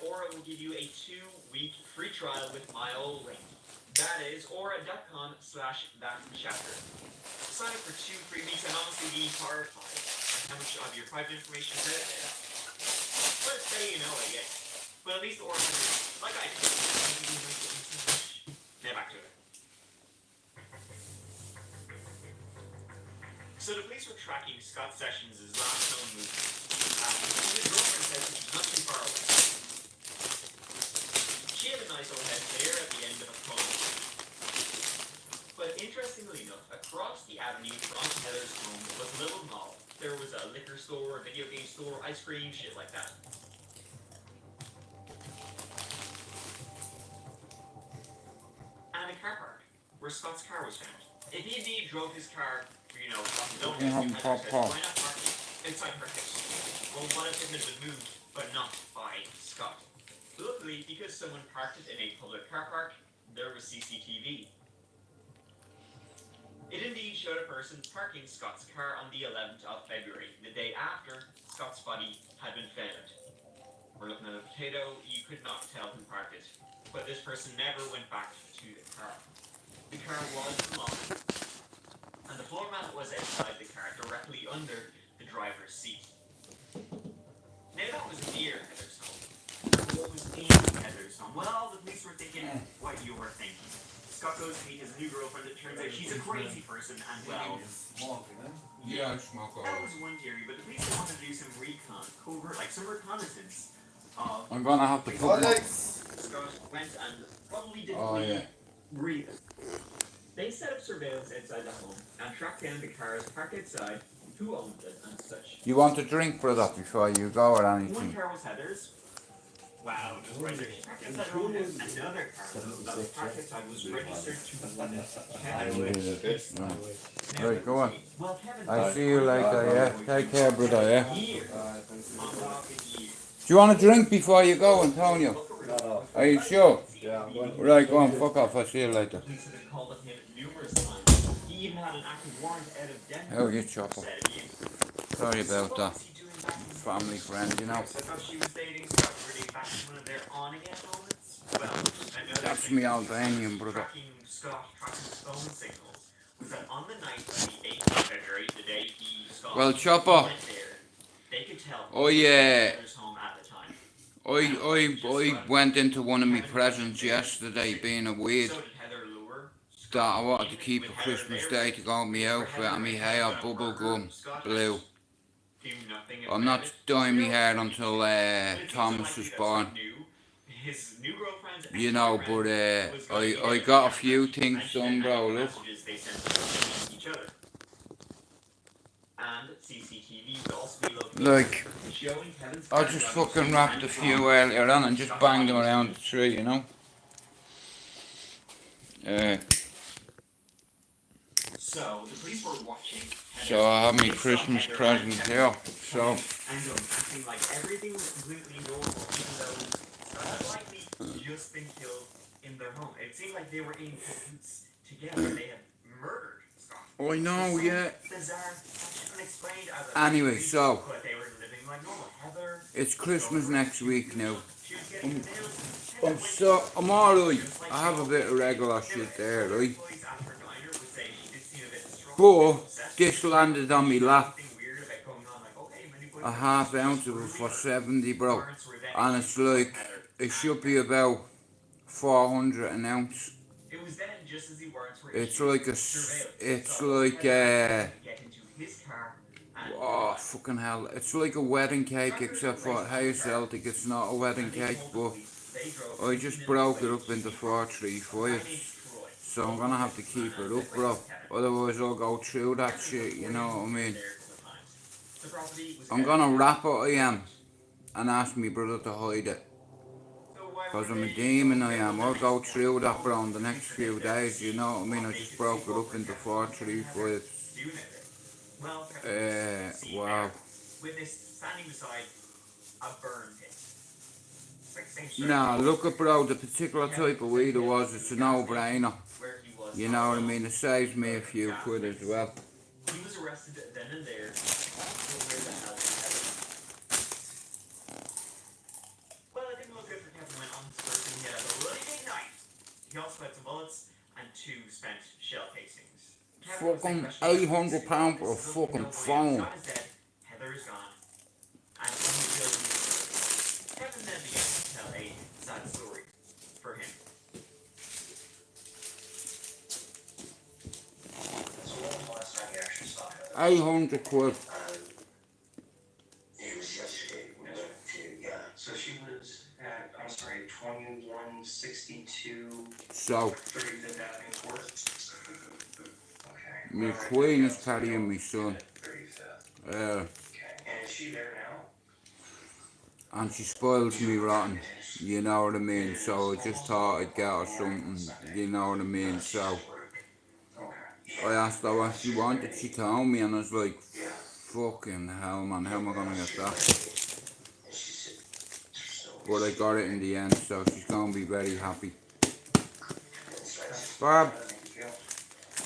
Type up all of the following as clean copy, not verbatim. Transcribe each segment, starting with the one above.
Aura will give you a 2-week free trial with my old link. That is aura.com/thatchapter. Sign up for 2 free weeks and honestly be horrified at how much of your private information is out there. Let's say you know it, yeah. But at least Aura has, like I did. Now back to it. So the police were tracking Scott Sessions' last known movement. His girlfriend says he's not too far away. She had a nice old head there at the end of a phone. But interestingly enough, across the avenue from Heather's home was a little mall. There was a liquor store, a video game store, ice cream, shit like that. And a car park, where Scott's car was found. If he indeed drove his car, from his own house, why not park it inside her house? Well, what if it had been moved, but not by Scott? Luckily, because someone parked it in a public car park, there was CCTV. It indeed showed a person parking Scott's car on the 11th of February, the day after Scott's body had been found. We're looking at a potato, you could not tell who parked it, but this person never went back to the car. The car was unlocked, and the floor mat was outside the car, directly under the driver's seat. Now that was near Heather's home. What was in Heather's home? Well, the police were thinking what you were thinking. Scott goes to meet his new girlfriend. It turns out she's a crazy person, and well, yeah, I smoke all that was one theory. But the police wanted to do some recon, covert, like some reconnaissance of. I'm gonna have to put my... Scott went and probably didn't breathe. They set up surveillance outside the home and tracked down the cars parked outside, who owned it, and such. You want a drink, brother, before you go or One anything? car was Heather's. Wow, just right there. She parked outside her own house. Another car that was parked outside was registered to Kevin. Right, go on. Well, Kevin I see you later, yeah? Take care, brother, yeah? years. Do you want a drink before you go, Antonio? Are you sure? Yeah, I'm going. Right, go on, fuck off, I'll see you later. Police have been called on him numerous times. He even had an active warrant out of Denver. Oh, you chopper. Sorry about that. What's he doing back in Family friend, you know. I thought she was dating Scott. Were they back in one of their on-again moments? Well, another That's thing me Albanian, brother. tracking Scott, tracking his phone signals, was that on the night of the 8th of February, the day Scott Well, chopper. went there, they could tell Oh, yeah. he was home at the time. I went into one of my presents yesterday, being a weird So did Heather lure that I wanted to keep for Christmas Day to go on my outfit and my hair bubble gum blue. do nothing I'm about not it. dyeing my hair until Thomas was born. His new girlfriend's You know, but I got a few things done, bro, look. messages they sent to each other. And CCTV will also be located Like, showing Kevin's I just fucking wrapped a few earlier on and just banged them around the tree, you know. So the police were watching. So I have my Christmas present here. So And acting like everything was completely normal, even though Scott had likely just been killed in their home. It seemed like they were in cahoots together. They had murdered Scott. I know, yeah. Bizarre, unexplained as a Anyway, so but they were living like normal. Heather, it's Christmas next week now. she was getting the nails. I'm alright. I have a bit of regular shit there, right? Employees at her diner would say she did seem a bit distraught. But this landed on me lap. Something weird about going on, like, okay, many boys A half ounce of it for 70, bro. And it's like, it should be about 400 an ounce. It was then just as the warrants were It's issued, like a, surveillance it's saw like Heather get into his car and oh fucking hell. It's like a wedding cake except for how Celtic, it's not a wedding cake, but they drove I just broke it up into 4, 3, 5. So I'm gonna have to keep it up, bro. Otherwise I'll go through that shit, you know what I mean? the property was I'm gonna wrap it, I am, and ask my brother to hide it. Cause I'm a demon, I am. I'll go through that, bro, in the next few days, you know what I mean? I just broke it up into 4, 3, 5. Wow. Witness standing beside a burn pit. Nah, look at, bro, the particular type of weed it was, it's a no-brainer. Where he was. You know what I mean? It saves me a few quid as well. He was arrested then and there. Well, it didn't look good sets of bullets, and 2 spent shell casings. Fucking £800 for a fucking phone. Scott is dead, Heather is gone, and he feels he's Kevin then began to tell a sad story for him. So when was the last time you actually saw Heather? 800 quid. It was yesterday. We went to, yeah. So she was at, I'm sorry, 2162 So, 35th Avenue Court. Okay. my queen is carrying my son. 35th. Okay. And is she there now? And she spoils me rotten, you know what I mean? So I just thought I'd get her something, you know what I mean? So I asked her what she wanted, she told me, and I was like, fucking hell man, how am I gonna get that? But I got it in the end, so she's gonna be very happy. Barb!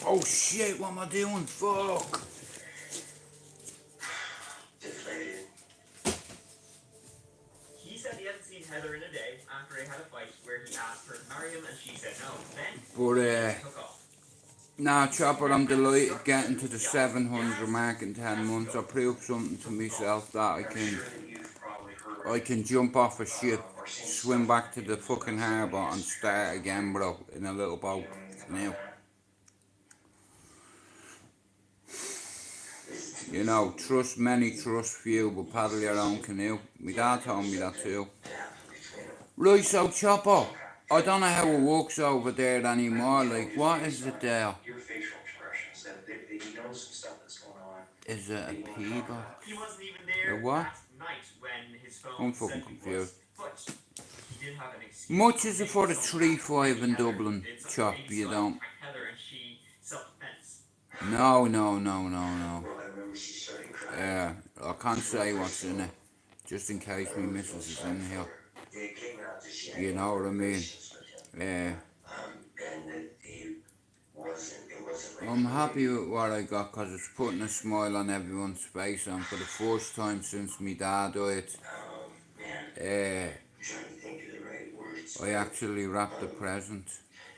Oh shit, what am I doing? Fuck! He said he hadn't seen Heather in a day after they had a fight where he asked her to marry him and she said no. Then But took off. nah, Chopper, I'm delighted getting to the 700 mark in 10 months. I proved something to myself that I can jump off a ship, swim back to the fucking harbour and start again, bro, in a little boat canoe. You know, trust many, trust few, but paddle your own canoe. My dad told me that too. Right, so Chopper, I don't know how it works over there anymore. Like, what is it there? Your facial expressions, that they know some stuff that's going on. Is it a pea box? He wasn't even there A what? that night when his phone I'm fucking said he was, confused. but he did have an excuse. Much as it for the 3-5 in Dublin, Chop, you don't. Heather and she self-defense. No. Well, I remember she started crying. I can't say what's in it, just in case my missus is in here. It came out that she had You know what I mean? relations with him. And that it wasn't like I'm happy with what I got because it's putting a smile on everyone's face, and for the first time since my dad died, man, trying to think of the right words. I actually wrapped the present.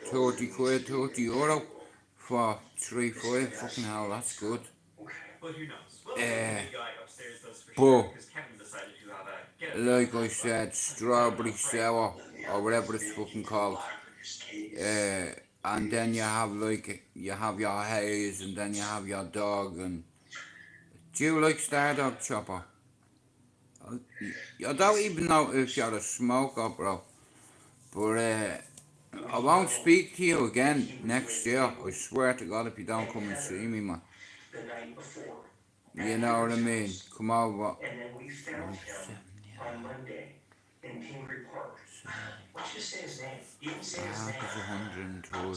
30 quid, 30 euro for 3-5, fucking hell, that's good. But who knows? Well, the guy upstairs does for but- sure, because Kevin decided to have a get a Like I said, strawberry sour, or whatever it's fucking called. And then you have your haze, and then you have your dog. And do you like Stardog, Chopper? I don't even know if you're a smoker, bro. But I won't speak to you again next year. I swear to God, if you don't come and see me, man. The night before. You know what I mean? Come over. And then we found him on Monday in Pingree Park. Let's just say his name. You can say his Half name. is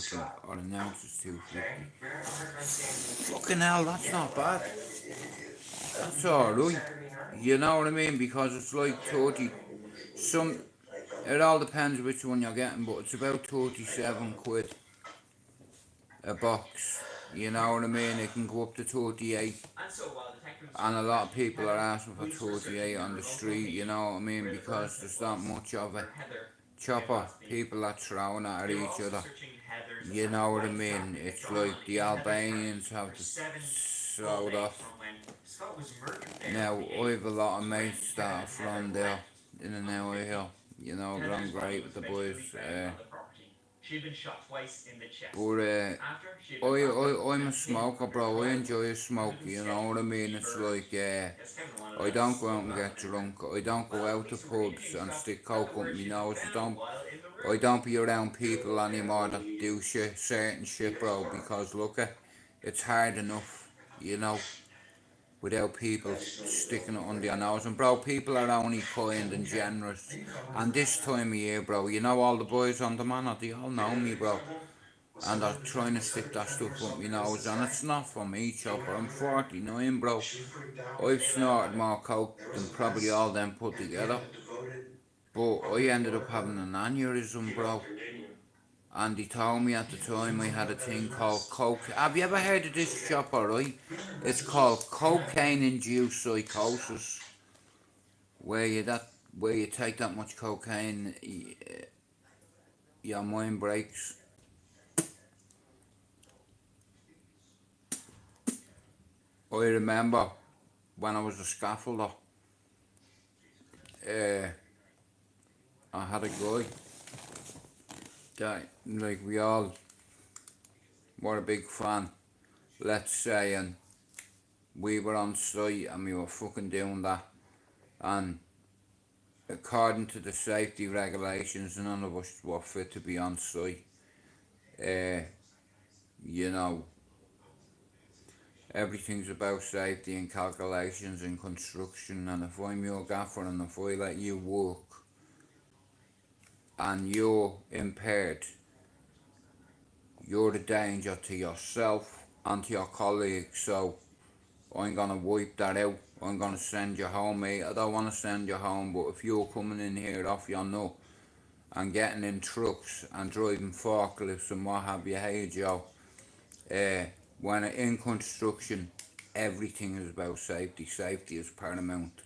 130, or an ounce is 250. Okay? You're not hard on saying Fucking hell, that's not bad. That's alright. Saturday night. You know what I mean? Because it's like 30. It all depends which one you're getting, but it's about 37 quid a box. You know what I mean? It can go up to 38. And so while detectives And a lot of people are asking for 38 on the street, you know what I mean? Because there's not much of it. Heather, Chopper, people are throwing it at they were each also other. searching Heather's You know what I wife mean? family It's in Toronto like the because Heather's Albanians friend have for to 7 sold full days off. from when Scott was murdered there Now, on the I have a 8th. lot of mates that are from there, in and out of here. You know, Heather's I'm body great was with the eventually boys. found on the property. She had been shot twice in the chest. But After, she had been wrapped up I'm and a smoker, bro. I enjoy a smoke, you know what I mean? It's like, Yes, Kevin wanted I us don't to go out and slow get down. drunk. I don't go out to pubs and stick coke up my nose. I I don't be around people anymore that do shit, certain shit, bro. Because look, it's hard enough, you know, without people sticking it under your nose. And bro, people are only kind and generous. And this time of year, bro, you know all the boys on the manor, they all know me, bro. And they're trying to stick that stuff up my nose, and it's not for me, Chopper. I'm 49, bro. I've snorted more coke than probably all them put together. But I ended up having an aneurysm, bro. And he told me at the time I had a thing called coke. Have you ever heard of this, Chopper, right? It's called cocaine-induced psychosis. Where you take that much cocaine, your mind breaks. I remember when I was a scaffolder, I had a guy that, like, we all were a big fan, let's say, and we were on site and we were fucking doing that, and according to the safety regulations, none of us were fit to be on site. You know, everything's about safety and calculations in construction, and if I'm your gaffer and if I let you work and you're impaired, you're a danger to yourself and to your colleagues, so I'm gonna wipe that out. I'm gonna send you home, mate. I don't wanna send you home, but if you're coming in here off your nut and getting in trucks and driving forklifts and what have you, hey Joe, when in construction, everything is about safety. Safety is paramount.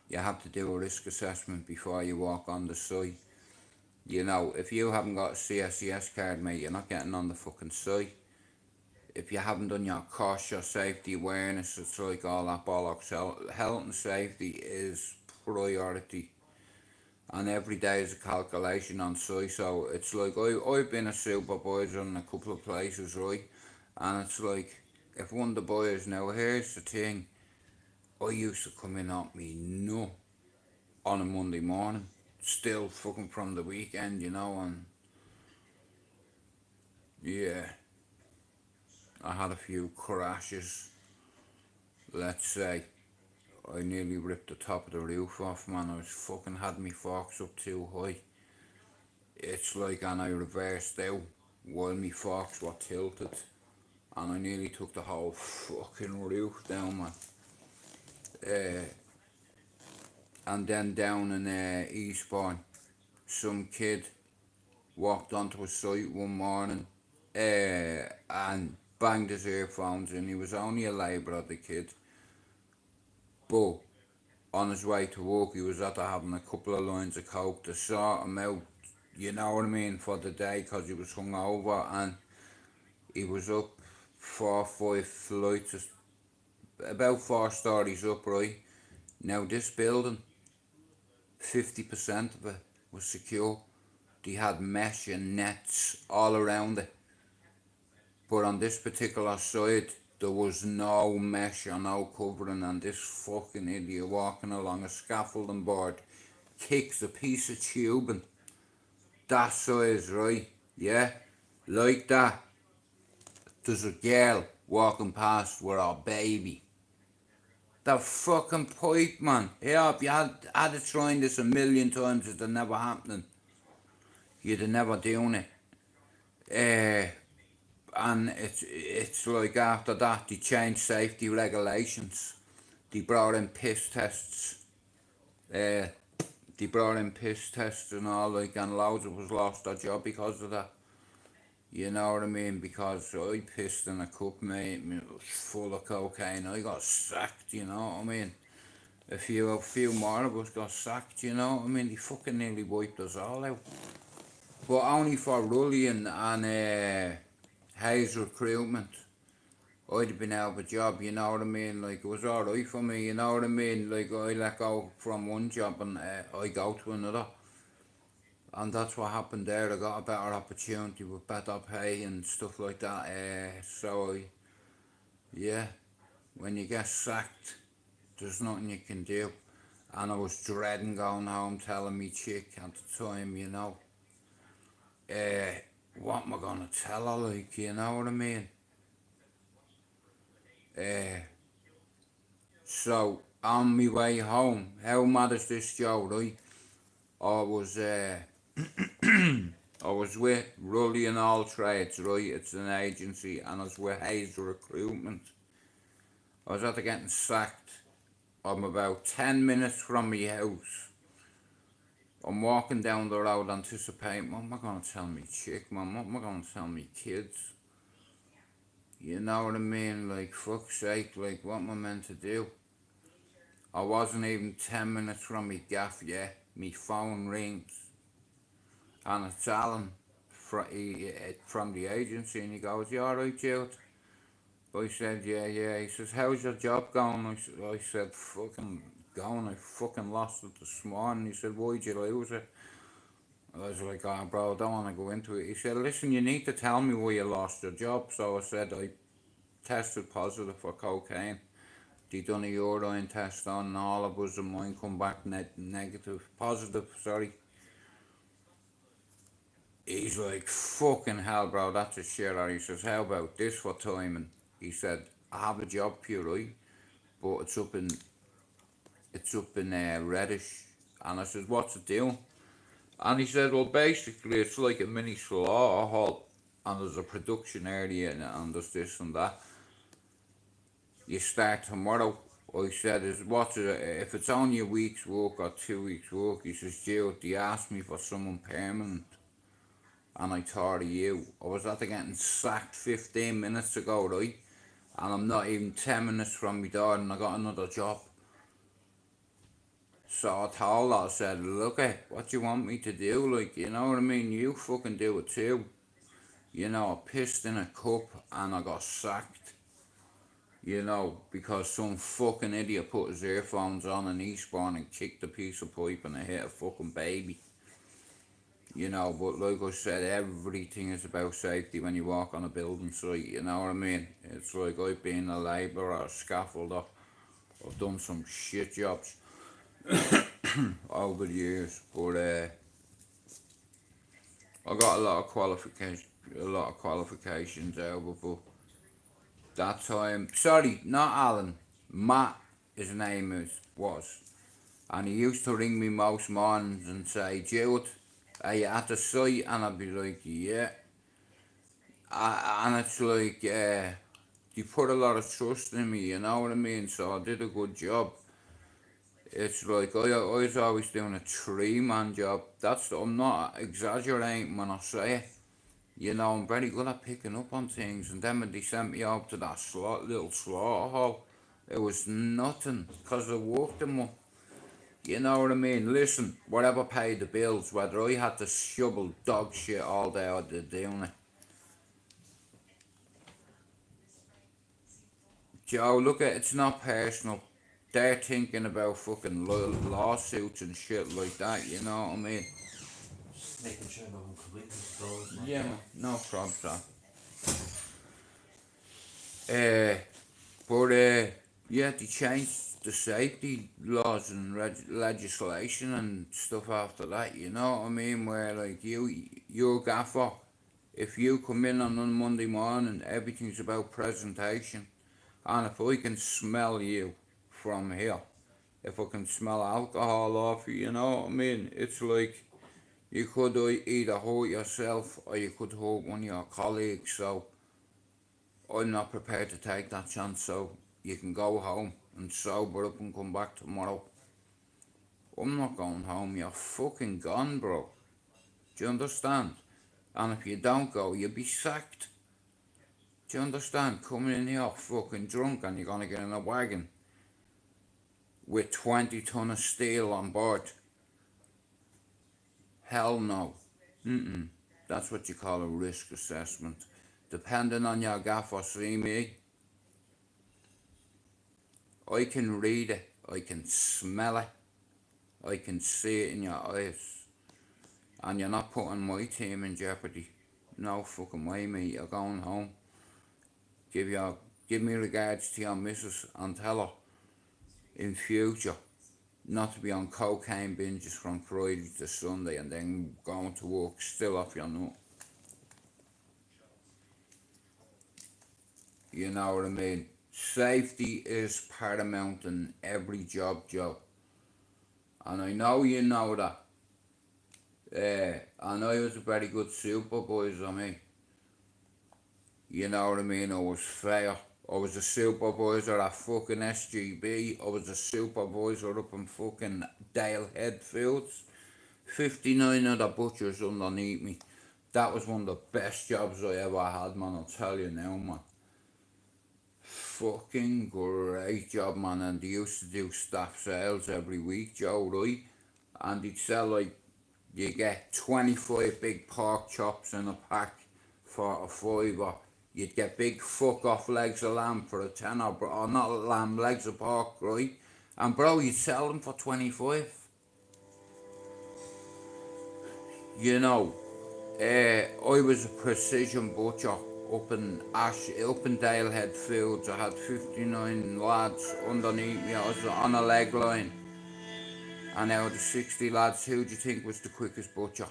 You have to do a risk assessment before you walk on the site. You know, if you haven't got a CSCS card, mate, you're not getting on the fucking site. If you haven't done your course, your safety awareness, it's like all that bollocks. Health and safety is priority. And every day is a calculation on site. So it's like, I've been a supervisor in a couple of places, right? And it's like, if one of the boys, now here's the thing, I used to come in at me no on a Monday morning, still fucking from the weekend, you know, and yeah, I had a few crashes, let's say. I nearly ripped the top of the roof off, man. I was fucking had me forks up too high. It's like, and I reversed out while me forks were tilted, and I nearly took the whole fucking roof down, man. And then down in Eastbourne, some kid walked onto a site one morning and banged his earphones in. He was only a labourer, the kid, but on his way to work he was after having a couple of lines of coke to sort him out, you know what I mean, for the day, because he was hungover, and he was up 4 or 5 flights, about 4 stories up, right? Now this building, 50% of it was secure. They had mesh and nets all around it. But on this particular side, there was no mesh or no covering, and this fucking idiot walking along a scaffolding board kicks a piece of tubing that size, right? Yeah, like that. There's a girl walking past with her baby. The fucking pipe, man. Yeah, if you had to try this a million times, it's never happening. You'd have never done it. And it's like after that they changed safety regulations. They brought in piss tests. They brought in piss tests and all, like, and loads of us lost their job because of that. You know what I mean? Because I pissed in a cup, mate, and it was full of cocaine. I got sacked, you know what I mean? A few more of us got sacked, you know what I mean? They fucking nearly wiped us all out. But only for Rullion and Hayes recruitment, I'd have been out of a job, you know what I mean? Like, it was alright for me, you know what I mean? Like, I let go from one job and I go to another. And that's what happened there. I got a better opportunity with better pay and stuff like that. Yeah, when you get sacked, there's nothing you can do. And I was dreading going home, telling me chick at the time, you know, what am I gonna tell her, like, you know what I mean? So on my way home, how mad is this, Joe, right? I was I was with Rully and All Trades, right? It's an agency, and I was with Hayes Recruitment. I was after getting sacked. I'm about 10 minutes from my house. I'm walking down the road anticipating, what am I gonna tell me chick, man? What am I gonna tell me kids? You know what I mean? Like, fuck's sake, like, what am I meant to do? I wasn't even 10 minutes from my gaff yet. My phone rings, and it's Alan from the agency, and he goes, "You alright, Jude?" I said, yeah. He says, how's your job going? I said, fucking going. I fucking lost it this morning. He said, why'd you lose it? I was like, oh, bro, I don't want to go into it. He said, listen, you need to tell me why you lost your job. So I said, I tested positive for cocaine. They done a urine test on and all of us and mine come back positive, sorry. He's like, fucking hell, bro, that's a shitter. He says, how about this for timing? He said, I have a job for you, right? But it's up in Reddish. And I said, what's it doing? And he said, well, basically, it's like a mini slaughter hall, and there's a production area in it, and there's this and that. You start tomorrow. I said, if it's only a week's work or 2 weeks' work? He says, Jude, they asked me for someone permanent, and I thought of you. I was after getting sacked 15 minutes ago, right? And I'm not even 10 minutes from my door, and I got another job. So I told her, I said, look, what do you want me to do? Like, you know what I mean? You fucking do it too. You know, I pissed in a cup and I got sacked. You know, because some fucking idiot put his earphones on in Eastbourne and kicked a piece of pipe and it hit a fucking baby. You know, but like I said, everything is about safety when you walk on a building site, you know what I mean? It's like I've been a labourer, a scaffolder, I've done some shit jobs over the years, but I got a lot of qualifications out of it, but that time, sorry, not Alan, Matt, his name was, and he used to ring me most mornings and say, Jude, are you at the site? And I'd be like, yeah. And it's like, he put a lot of trust in me, you know what I mean? So I did a good job. It's like, I was always doing a 3-man job. I'm not exaggerating when I say it. You know, I'm very good at picking up on things. And then when they sent me out to that little slaughter hall, it was nothing, because I worked them up. You know what I mean? Listen, whatever paid the bills, whether I had to shovel dog shit all day or doing it. Joe, look, it's not personal. They're thinking about fucking lawsuits and shit like that, you know what I mean? Making sure that I'm completely controlled. Yeah, man, no problem, sir. Yeah, they changed the safety laws and legislation and stuff after that, you know what I mean? Where, like, your gaffer, if you come in on a Monday morning, everything's about presentation. And if I can smell you from here, if I can smell alcohol off you, you know what I mean? It's like you could either hurt yourself or you could hurt one of your colleagues. So I'm not prepared to take that chance. So you can go home and sober up and come back tomorrow. I'm not going home. You're fucking gone, bro. Do you understand? And if you don't go, you'll be sacked. Do you understand? Coming in here fucking drunk and you're gonna get in a wagon with 20 ton of steel on board. Hell no. That's what you call a risk assessment. Depending on your gaffer, see me, I can read it, I can smell it, I can see it in your eyes. And you're not putting my team in jeopardy. No fucking way, mate. You're going home. Give me regards to your missus and tell her in future not to be on cocaine binges from Friday to Sunday and then going to work still off your nut. You know what I mean? Safety is paramount in every job, Joe. And I know you know that. And I was a very good supervisor, mate. You know what I mean? I was fair. I was a supervisor at fucking SGB. I was a supervisor up in fucking Dale Headfields. 59 other butchers underneath me. That was one of the best jobs I ever had, man. I'll tell you now, man. Fucking great job, man. And they used to do staff sales every week, Joe, right? And they'd sell, like, you get 25 big pork chops in a pack for a £5. you'd get big fuck off legs of lamb for a tenner, or not lamb, legs of pork, right? And bro, you'd sell them for 25. You know, I was a precision butcher up in Dalehead Fields. I had 59 lads underneath me. I was on a leg line. And out of the 60 lads, who do you think was the quickest butcher?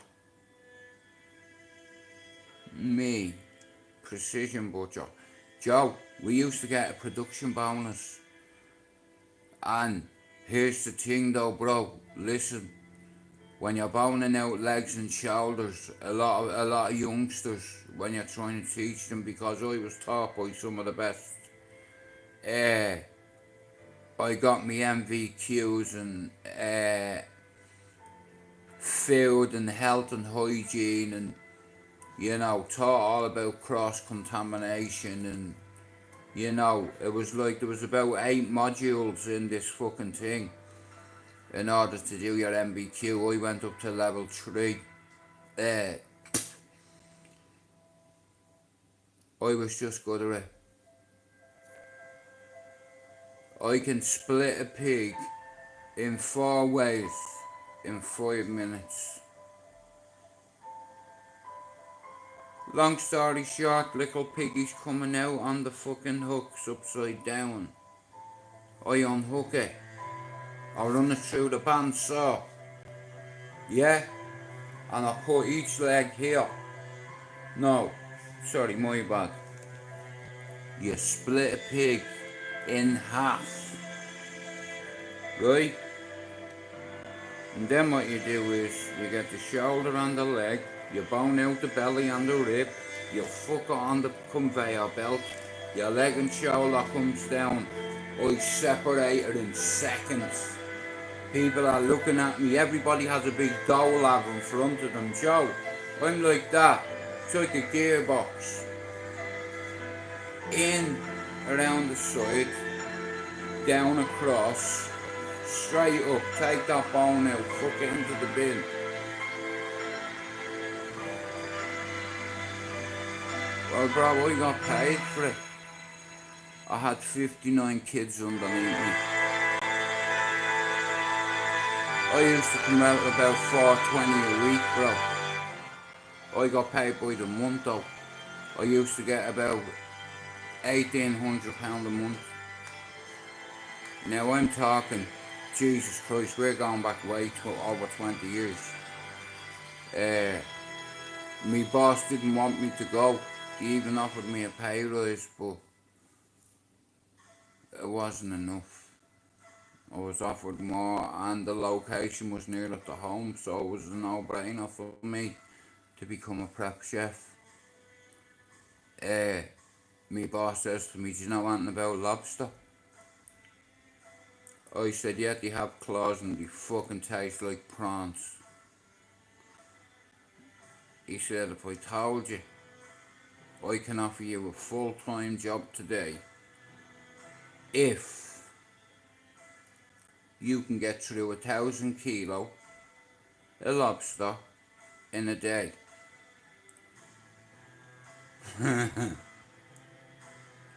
Me. Precision butcher. Joe, we used to get a production bonus. And here's the thing though, bro. Listen, when you're boning out legs and shoulders, a lot of youngsters, when you're trying to teach them, because I was taught by some of the best, I got me MVQs and food and health and hygiene, and you know, taught all about cross-contamination, and you know, it was like there was about 8 modules in this fucking thing. In order to do your MVQ, I went up to level 3. I was just good at it. I can split a pig in 4 ways in 5 minutes. Long story short, little piggy's coming out on the fucking hooks upside down. I unhook it. I run it through the bandsaw. Yeah? And I put each leg here. No, sorry, my bad. You split a pig in half. Right? And then what you do is, you get the shoulder and the leg, you bone out the belly and the rib, you fuck it on the conveyor belt, your leg and shoulder comes down. I separate it in seconds. People are looking at me, everybody has a big dough lab in front of them. Joe, I'm like that. It's like a gearbox. In, around the side, down across, straight up, take that bone out, fuck it into the bin. Well bro, I got paid for it. I had 59 kids underneath me. I used to come out about $4.20 a week, bro. I got paid by the month though. I used to get about £1,800 a month. Now I'm talking, Jesus Christ, we're going back way to over 20 years. My boss didn't want me to go. He even offered me a pay rise, but it wasn't enough. I was offered more and the location was near at the home, so it was a no-brainer for me to become a prep chef. My boss says to me, do you know anything about lobster? I said, yeah, they have claws and they fucking taste like prawns. He said, if I told you I can offer you a full-time job today if you can get through 1,000 kilo of lobster in a day.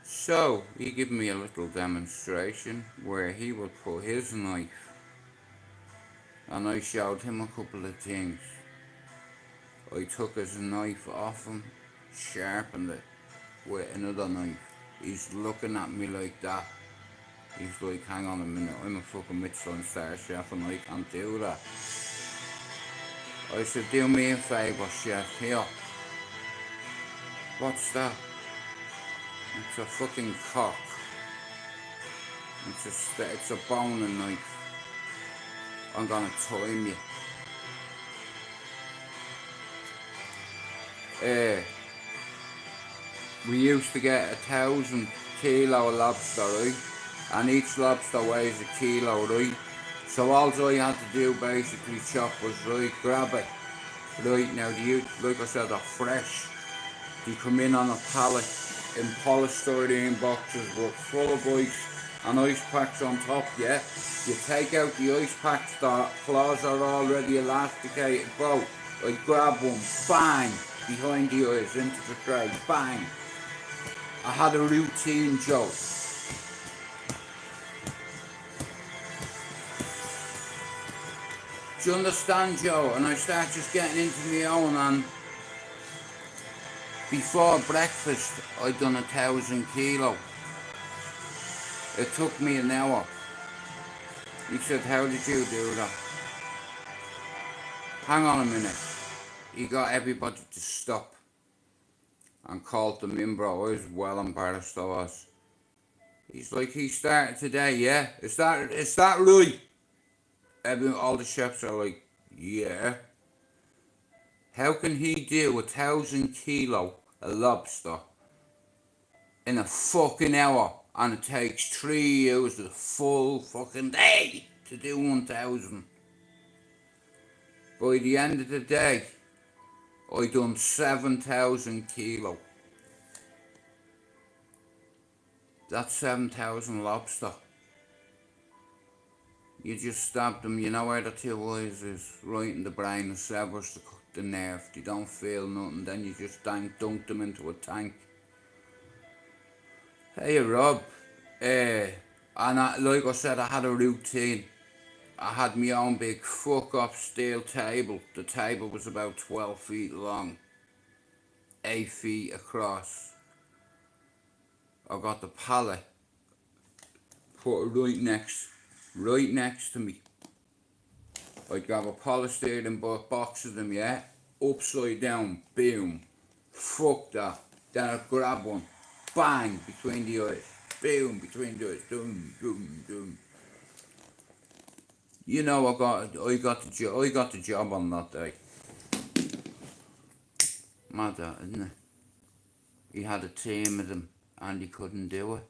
So he gave me a little demonstration where he would put his knife, and I showed him a couple of things. I took his knife off him, sharpened it with another knife. He's looking at me like that. He's like, hang on a minute, I'm a fucking Michelin star chef and I can't do that. I said, do me a favour, chef, here. What's that? It's a fucking cock. It's a boning knife. I'm gonna time you. We used to get 1,000 kilo of lobster, right? And each lobster weighs a kilo, right? So all I had to do basically chop was, right, grab it. Right, now like I said, they're fresh. They come in on a pallet in polystyrene boxes with full of ice and ice packs on top, yeah? You take out the ice packs, the claws are already elasticated, bro. I grab one, bang, behind the eyes, into the tray, bang. I had a routine, Joe. Do you understand, Joe? And I started just getting into my own, and before breakfast, I'd done 1,000 kilo. It took me an hour. He said, how did you do that? Hang on a minute. He got everybody to stop and called them in, bro. I was well embarrassed, I was. He's like, he started today, yeah? Is that right? All the chefs are like, yeah. How can he do 1,000 kilo of lobster in a fucking hour, and it takes 3 hours of the full fucking day to do 1,000? By the end of the day, I done 7,000 kilo. That's 7,000 lobster. You just stab them, you know where the 2 eyes is, right in the brain, and severs the nerve. They don't feel nothing, then you just dunk them into a tank. Hey Rob, and like I said, I had a routine. I had my own big fuck off steel table. The table was about 12 feet long, 8 feet across. I got the pallet, put it right next to me. I'd grab a polystyrene box of them, yeah, upside down, boom, fuck that. Then I'd grab one, bang, between the eyes, boom, between the eyes, boom, boom, boom. You know, I got the job on that day. Mad that, isn't it? He had a team of them, and he couldn't do it.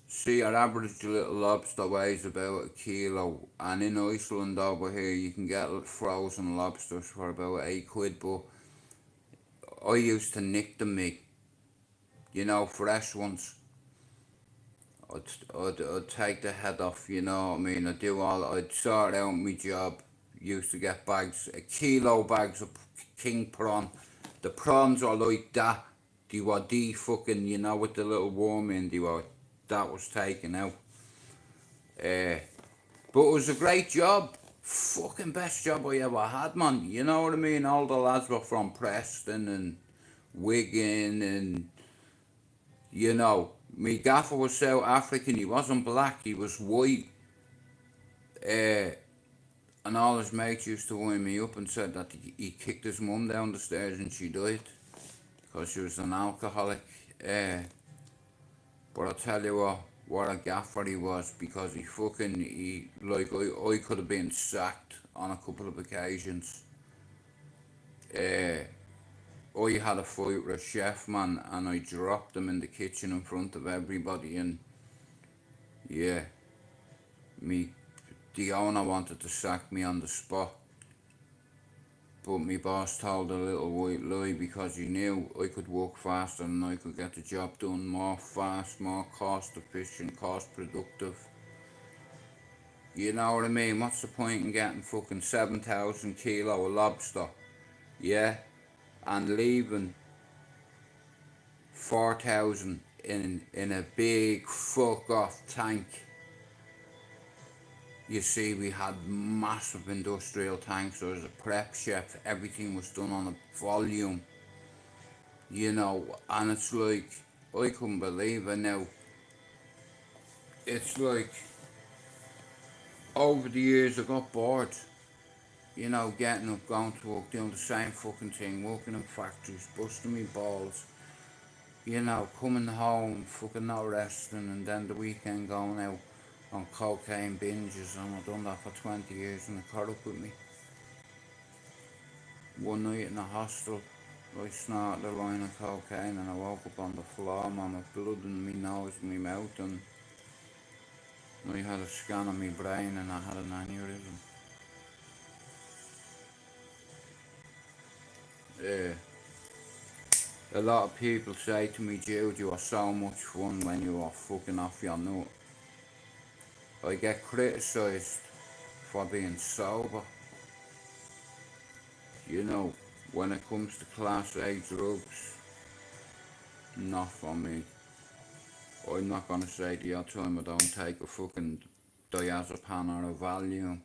See, our average little lobster weighs about 1 kilo, and in Iceland over here you can get frozen lobsters for about £8, but I used to nick them, me. You know, fresh ones. I'd take the head off, you know what I mean? I'd sort out my job. Used to get bags, 1 kilo bags of king prawn. The prawns are like that. They were fucking, you know, with the little worm in, that was taken out. But it was a great job. Fucking best job I ever had, man. You know what I mean? All the lads were from Preston and Wigan, and you know, my gaffer was South African. He wasn't black, he was white. And all his mates used to wind me up and said that he kicked his mum down the stairs and she died because she was an alcoholic. But I'll tell you what a gaffer he was, because I could have been sacked on a couple of occasions. I had a fight with a chef, man, and I dropped him in the kitchen in front of everybody, and yeah, the owner wanted to sack me on the spot, but my boss told a little white lie because he knew I could work faster and I could get the job done more fast, more cost efficient, cost productive. You know what I mean? What's the point in getting fucking 7,000 kilo of lobster, yeah, and leaving 4,000 in a big fuck off tank? You see, we had massive industrial tanks. I was a prep chef. Everything was done on a volume, you know, and it's like, I couldn't believe it now. It's like, over the years I got bored, you know, getting up, going to work, doing the same fucking thing, working in factories, busting me balls, you know, coming home, fucking not resting, and then the weekend going out on cocaine binges, and I've done that for 20 years, and it caught up with me. One night in the hostel, I snorted a line of cocaine and I woke up on the floor, man, with blood in my nose and my mouth, and I had a scan of my brain and I had an aneurysm. A lot of people say to me, Jude, you are so much fun when you are fucking off your nut. I get criticised for being sober. You know, when it comes to class A drugs, not for me. I'm not gonna say the odd time I don't take a fucking diazepam or a Valium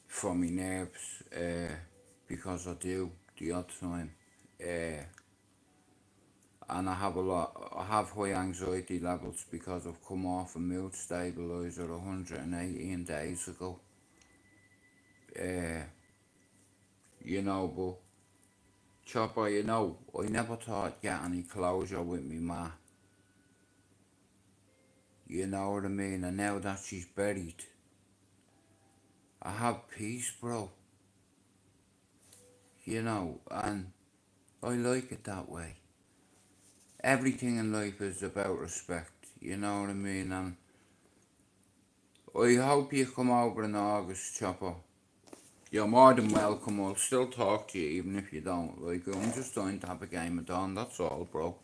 for me nerves, because I do the odd time. And I have high anxiety levels because I've come off a mood stabilizer 118 days ago. You know, but Chopper, you know, I never thought I'd get any closure with me ma. You know what I mean? And now that she's buried, I have peace, bro. You know, and I like it that way. Everything in life is about respect, you know what I mean? And I hope you come over in August, Chopper. You're more than welcome. I'll still talk to you even if you don't. Like, I'm just trying to have a game of Dawn, that's all, bro.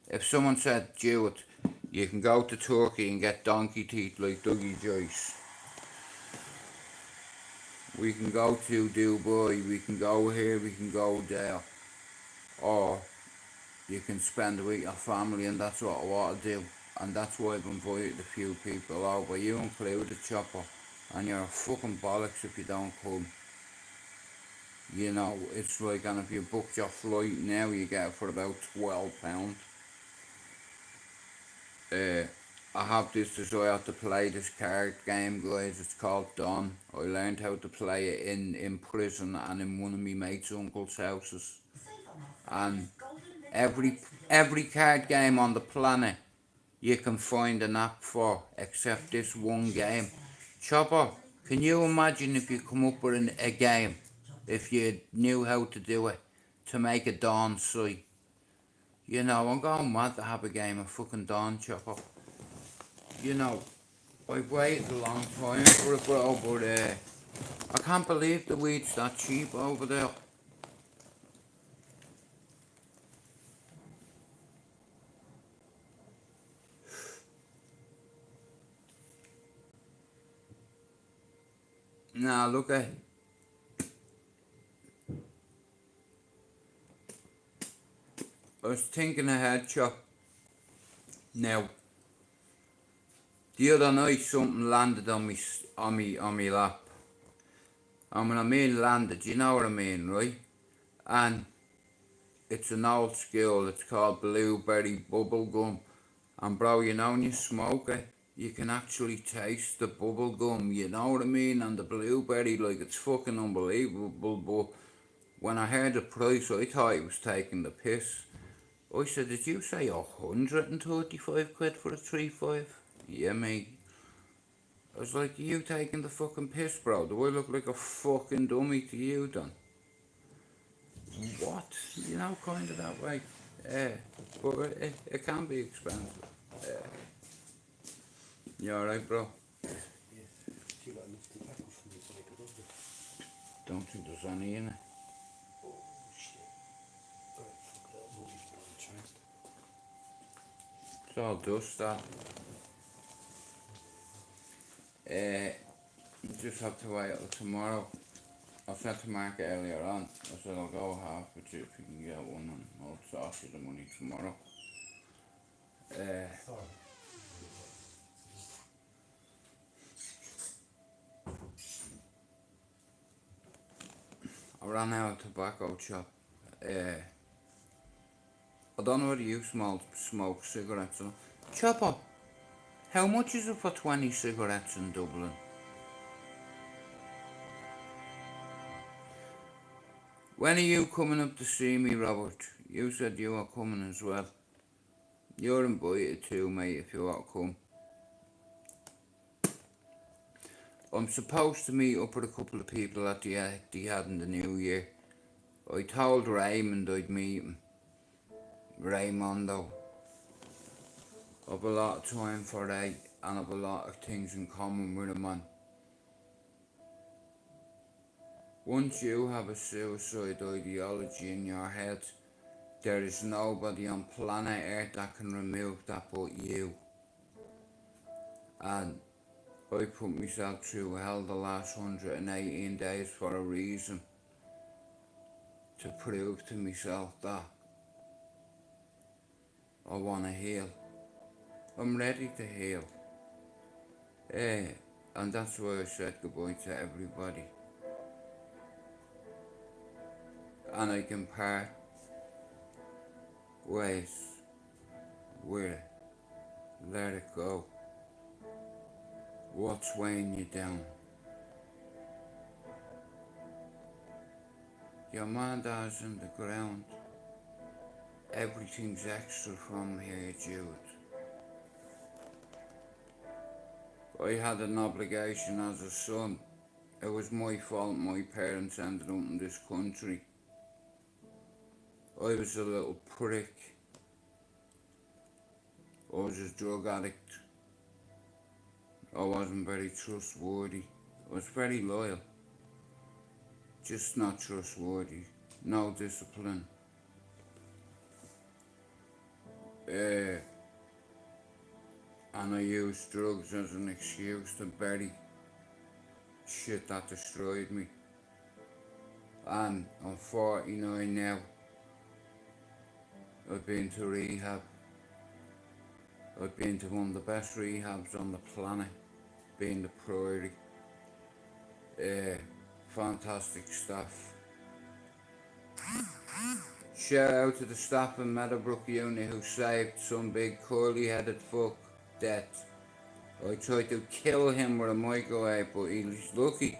If someone said, Jewett, you can go to Turkey and get donkey teeth like Dougie Joyce. We can go to Dubai, we can go here, we can go there. Or you can spend it with your family, and that's what I want to do. And that's why I've invited a few people over, you included, Chopper. And you're a fucking bollocks if you don't come. You know, it's like, and if you booked your flight now, you get it for about £12. I have this desire to play this card game, guys. It's called Dawn. I learned how to play it in prison and in one of my mate's uncle's houses. And every card game on the planet you can find an app for, except this one game. Chopper, can you imagine if you come up with a game, if you knew how to do it, to make a Dawn site? You know, I'm going mad to have a game of fucking Dawn, Chopper. You know, I've waited a long time for it, bro, but I can't believe the weed's that cheap over there. Now, look at I was thinking ahead, Chop. Now, the other night something landed on me lap. And when I mean landed, you know what I mean, right? And it's an old school, it's called blueberry bubble gum. And bro, you know when you smoke it, you can actually taste the bubble gum, you know what I mean? And the blueberry, like, it's fucking unbelievable. But when I heard the price, I thought he was taking the piss. I said, did you say 135 quid for a 3.5? Yeah, mate. I was like, are you taking the fucking piss, bro? Do I look like a fucking dummy to you, then? What? You know, kind of that way. But it can be expensive. You alright, bro? You got enough tobacco for me to make a rubber? Don't think there's any in it. Oh shit. Alright, fuck that, we'll leave it on the train. It's all dust, that. You just have to wait till tomorrow. I said to Mark earlier on, I said I'll go half with you if you can get one, and I'll toss you the money tomorrow. I ran out of tobacco, Chop. I don't know whether you smoke cigarettes or... Chopper, how much is it for 20 cigarettes in Dublin? When are you coming up to see me, Robert? You said you were coming as well. You're invited too, mate, if you want to come. I'm supposed to meet up with a couple of people at the Etihad in the new year. I told Raymond I'd meet him. Raymondo. I've a lot of time for Ray, and I've a lot of things in common with him, man. Once you have a suicide ideology in your head, there is nobody on planet Earth that can remove that but you. And I put myself through hell the last 118 days for a reason. To prove to myself that I want to heal. I'm ready to heal. And that's why I said goodbye to everybody. And I can part ways with it. Let it go. What's weighing you down? Your mandar's in the ground. Everything's extra from here, Jude. I had an obligation as a son. It was my fault my parents ended up in this country. I was a little prick. I was a drug addict. I wasn't very trustworthy. I was very loyal. Just not trustworthy. No discipline. And I used drugs as an excuse to bury shit that destroyed me. And I'm 49 now. I've been to rehab. I've been to one of the best rehabs on the planet, being the Priory. Fantastic staff. Shout out to the staff in Meadowbrook unit who saved some big curly-headed fuck death. I tried to kill him with a microwave, but he's lucky.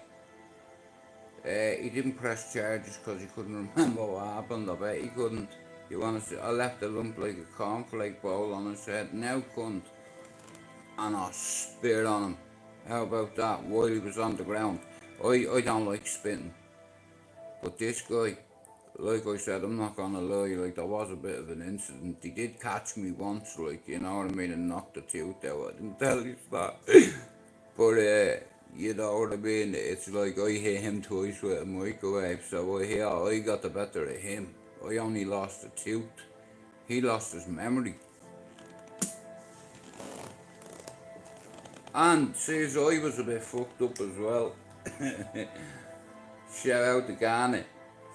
He didn't press charges because he couldn't remember what happened. I bet he couldn't. You wanna see? I left a lump like a cornflake bowl on his head. Now cunt. And I spit on him. How about that? While he was on the ground. I don't like spitting. But this guy, like I said, I'm not gonna lie, like there was a bit of an incident. He did catch me once, like, you know what I mean, and knocked the tooth out. I didn't tell you that. But you know what I mean, it's like I hit him twice with a microwave, so I got the better of him. I only lost a tooth. He lost his memory. And says I was a bit fucked up as well. Shout out to Garnet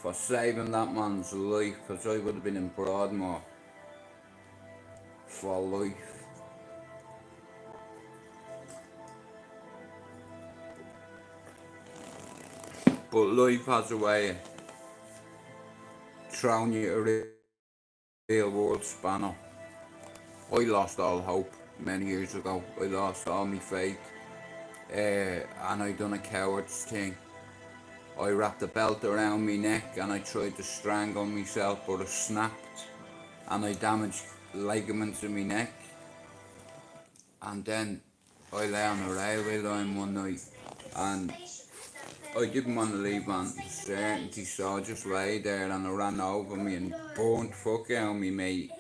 for saving that man's life, because I would have been in Broadmoor for life. But life has a way of throwing you a real world spanner. I lost all hope many years ago. I lost all my faith. And I done a coward's thing. I wrapped a belt around my neck and I tried to strangle myself, but it snapped and I damaged ligaments in my neck. And then I lay on a railway line one night and I didn't want to leave on the certainty, so I just lay there and it ran over me and burnt fuck out of me, mate.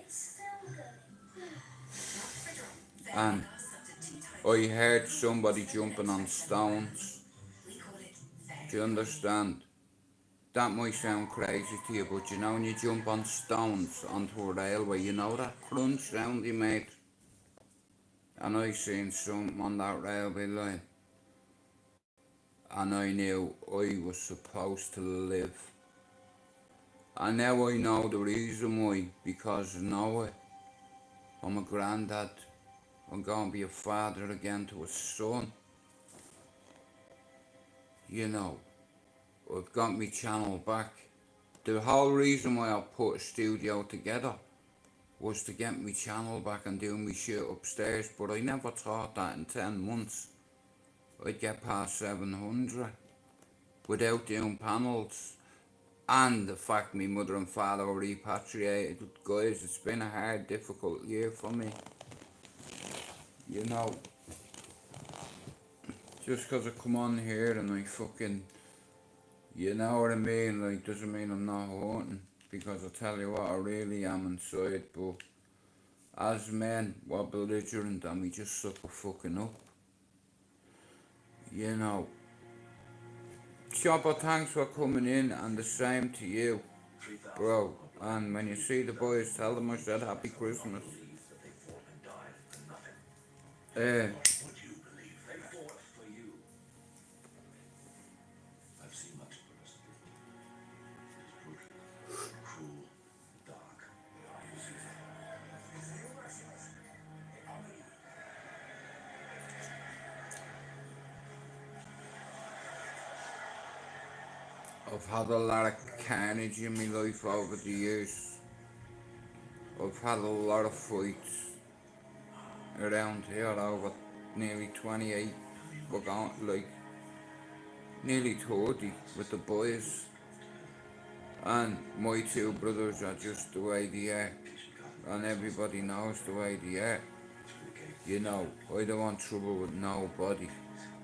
And I heard somebody jumping on stones. Do you understand? That might sound crazy to you, but you know when you jump on stones onto a railway, you know that crunch sound you made? And I seen something on that railway line. And I knew I was supposed to live. And now I know the reason why, because I know it. I'm a granddad. I'm going to be a father again to a son. You know, I've got my channel back. The whole reason why I put a studio together was to get my channel back and do my shit upstairs, but I never thought that in 10 months I'd get past 700 without doing panels. And the fact my mother and father were repatriated. Guys, it's been a hard, difficult year for me. You know, just because I come on here and I fucking, you know what I mean, like, doesn't mean I'm not hurting, because I tell you what, I really am inside, but as men, we're belligerent and we just suffer fucking up. You know. Chopper, thanks for coming in, and the same to you, bro. And when you see the boys, tell them I said Happy Christmas. I've had a lot of carnage in my life over the years. I've had a lot of fights around here over nearly 28. We're going like nearly 30 with the boys. And my two brothers are just the way they are. And everybody knows the way they are. You know, I don't want trouble with nobody.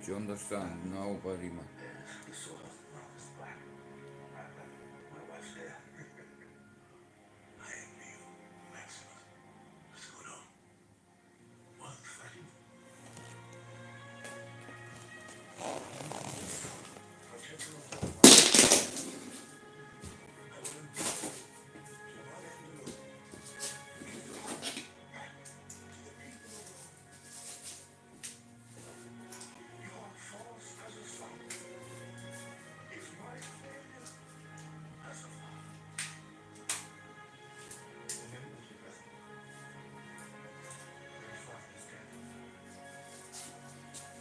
Do you understand? Nobody, man. The soil is black. My wife's dead. I envy you, Maximus. What's going on? What? Fighting?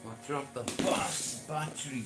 I dropped the boss battery.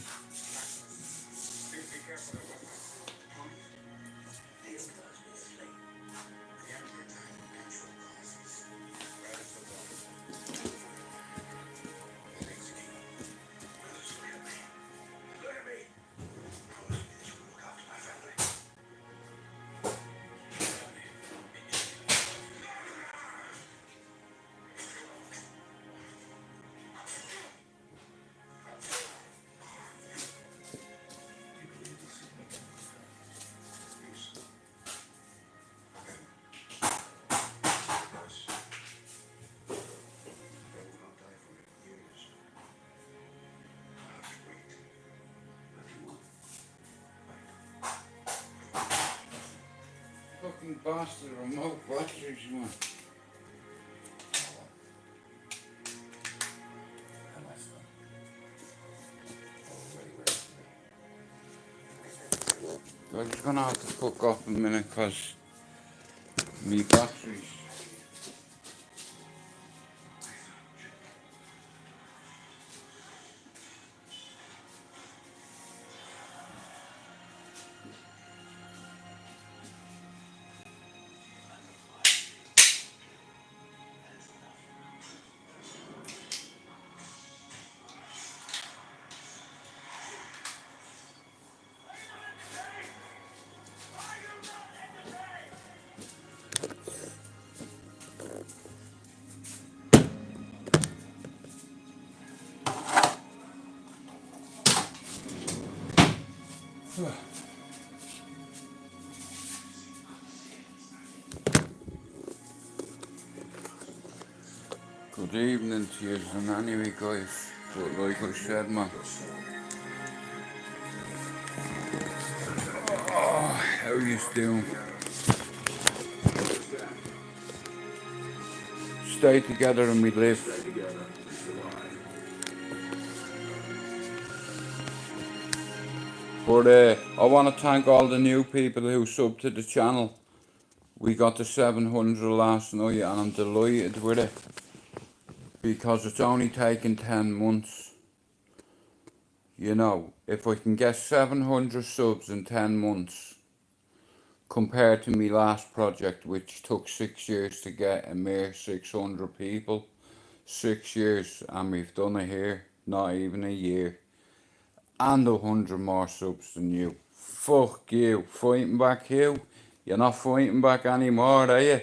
Fucking bastard remote batteries, man. I'm just gonna have to fuck off a minute because me batteries. Good evening to you, and anyway, guys. But like I said, man. Oh, how you doing? Stay together and we live. But I want to thank all the new people who subbed to the channel. We got to 700 last night and I'm delighted with it. Because it's only taken 10 months. You know, if I can get 700 subs in 10 months, compared to my last project, which took 6 years to get a mere 600 people. 6 years, and we've done it here, not even a year. And 100 more subs than you. Fuck you. Fighting back you? You're not fighting back anymore, are you?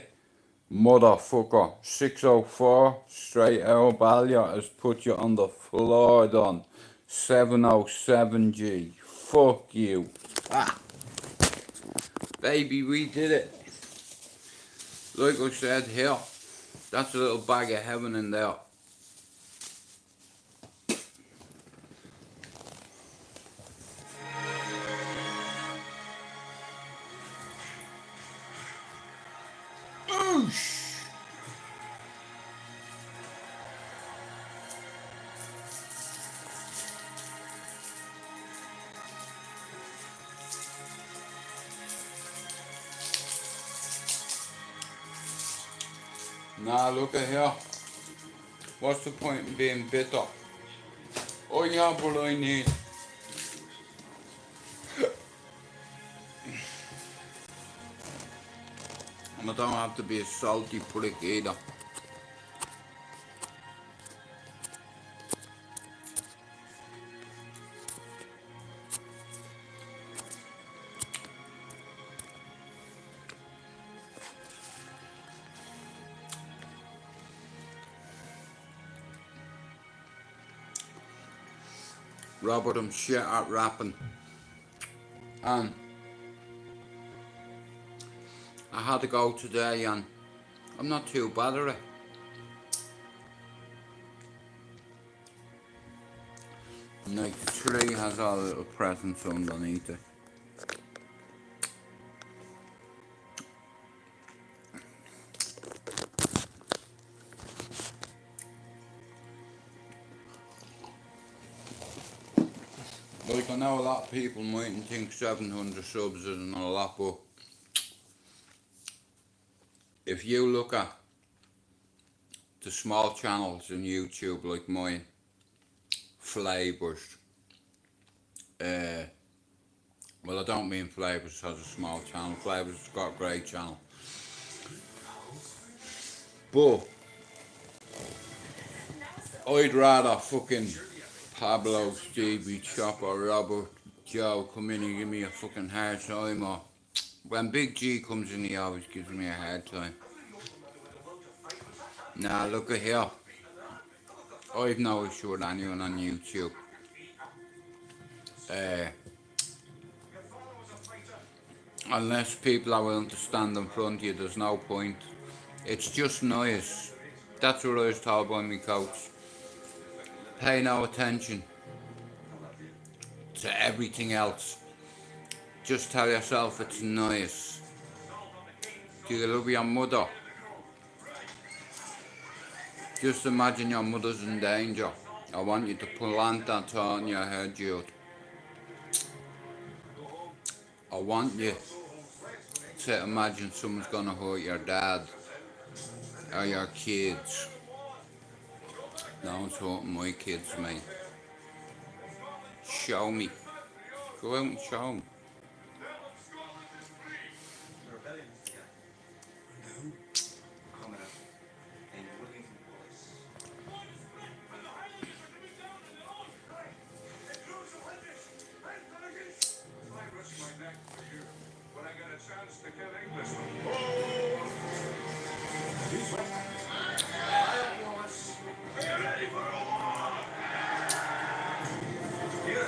Motherfucker. 604, STRAIGHTOUTTABALLYER has put you on the floor, Don. 707G. Fuck you. Ah. Baby, we did it. Like I said here, that's a little bag of heaven in there. Oosh! Nah, look at here. What's the point in being bitter? Oh yeah, but I need And I don't have to be a salty prick either. Robert, I'm shit at rapping. And I had to go today and I'm not too bad at it. Like the tree has all the little presents underneath it. Like I know a lot of people mightn't think 700 subs isn't a lot, but if you look at the small channels in YouTube like mine, Flavors, well I don't mean Flavors has a small channel, Flavors has got a great channel, but I'd rather fucking Pablo, Stevie, Chopper, Robert, Joe come in and give me a fucking hard time, or when Big G comes in he always gives me a hard time. Nah, look at here. I've no issue with anyone on YouTube. Unless people are willing to stand in front of you, there's no point. It's just noise. That's what I was told by my coach. Pay no attention to everything else. Just tell yourself it's noise. Do you love your mother? Just imagine your mother's in danger. I want you to plant that thought in your head, Jude. I want you to imagine someone's gonna hurt your dad or your kids. No one's hurting my kids, mate. Show me. Go out and show me.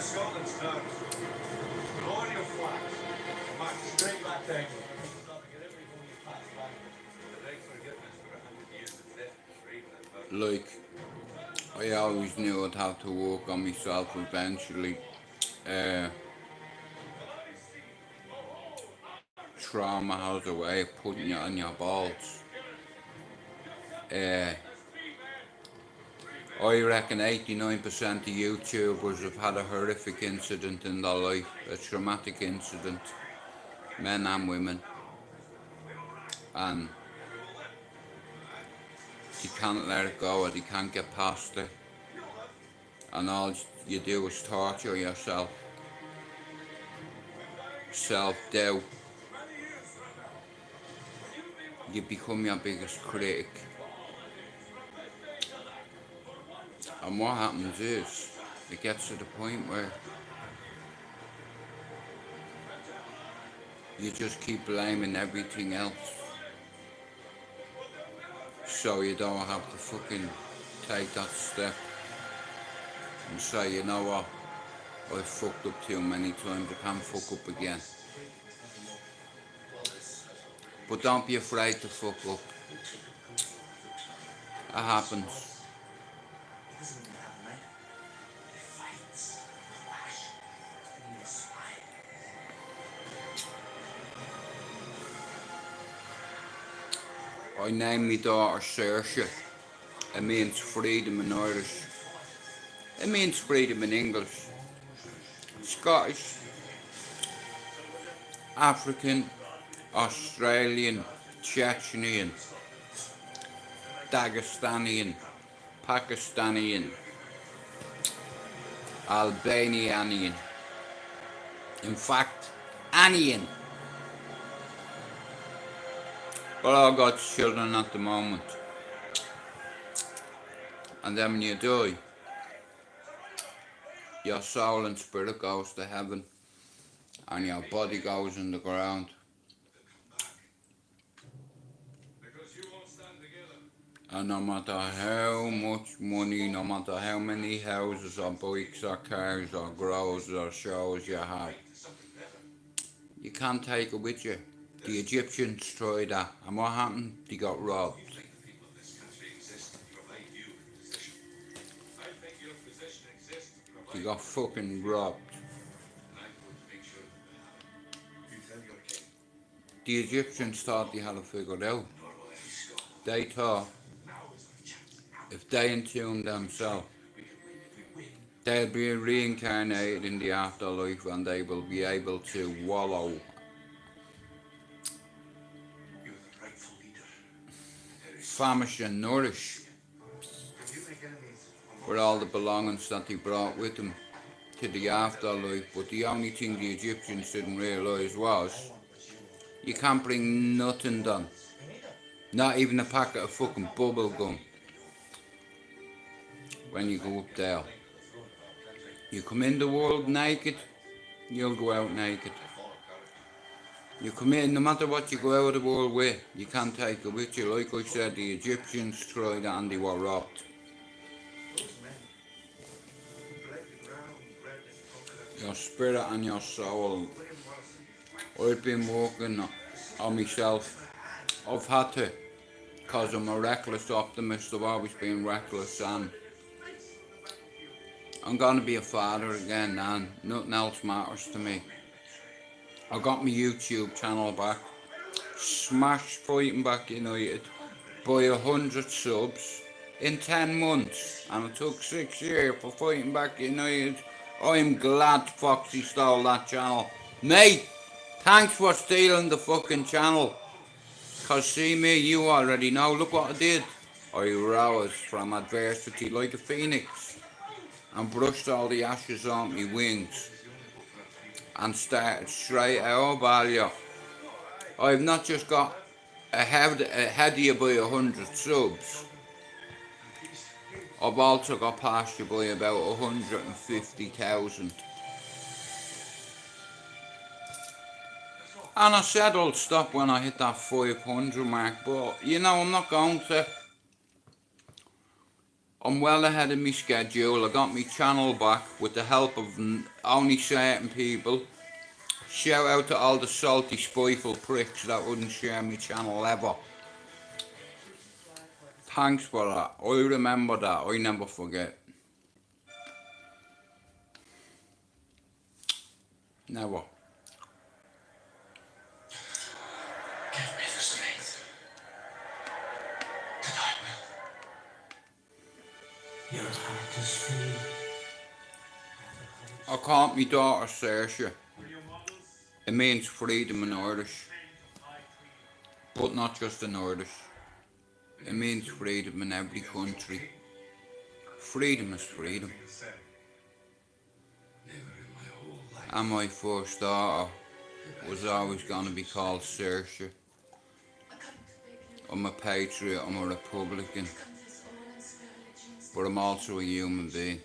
Scotland's done. On your flat. March straight back down. Like, I always knew I'd have to work on myself eventually. Trauma has a way of putting you on your balls. I reckon 89% of YouTubers have had a horrific incident in their life, a traumatic incident, men and women, and they can't let it go or they can't get past it, and all you do is torture yourself, self-doubt, you become your biggest critic. And what happens is, it gets to the point where you just keep blaming everything else. So you don't have to fucking take that step and say, you know what, I've fucked up too many times, I can't fuck up again. But don't be afraid to fuck up. It happens. I named my daughter Saoirse. It means freedom in Irish. It means freedom in English. Scottish, African, Australian, Chechenian, Dagestanian, Pakistanian, Albanian. In fact, Anian. But all God's children at the moment. And then when you die, your soul and spirit goes to heaven and your body goes in the ground. Because you won't stand together. And no matter how much money, no matter how many houses or bikes or cars or grows or shows you have, you can't take it with you. The Egyptians tried that, and what happened? They got robbed. You think the people of this country exist to provide you with a position. I think your position exists to provide. They got fucking robbed. And I'm going to make sure that they have. You tell your king. The Egyptians thought they had it figured out. They thought if they entombed themselves, they'll be reincarnated in the afterlife and they will be able to wallow, You're the rightful leader. famish and nourish If you make enemies, with all the belongings that they brought with them to the afterlife. But the only thing the Egyptians didn't realise was you can't bring nothing done. Not even a packet of fucking bubble gum when you go up there. You come in the world naked, you'll go out naked. You come in, no matter what you go out of the world with, you can't take it with you. Like I said, the Egyptians tried and they were robbed. Your spirit and your soul. I've been working on myself. I've had to, because I'm a reckless optimist. I've always been reckless, and I'm going to be a father again, and nothing else matters to me. I got my YouTube channel back, smashed Fighting Back United by 100 subs in 10 months, and it took 6 years for Fighting Back United. I'm glad Foxy stole that channel. Mate, thanks for stealing the fucking channel. Cause see me, you already know, look what I did. I rose from adversity like a phoenix and brushed all the ashes on me wings and started straight out Ballier. I've not just got ahead of you by 100 subs, I've also got past you by about 150,000. And I said I'll stop when I hit that 500 mark, but you know I'm not going to. I'm well ahead of my schedule. I got my channel back with the help of only certain people. Shout out to all the salty, spiteful pricks that wouldn't share my channel ever. Thanks for that. I remember that. I never forget. Never. Give me the strength. And I will. Your heart is free. I called my daughter Saoirse. It means freedom in Irish. But not just in Irish. It means freedom in every country. Freedom is freedom. And my first daughter was always going to be called Saoirse. I'm a patriot, I'm a Republican. But I'm also a human being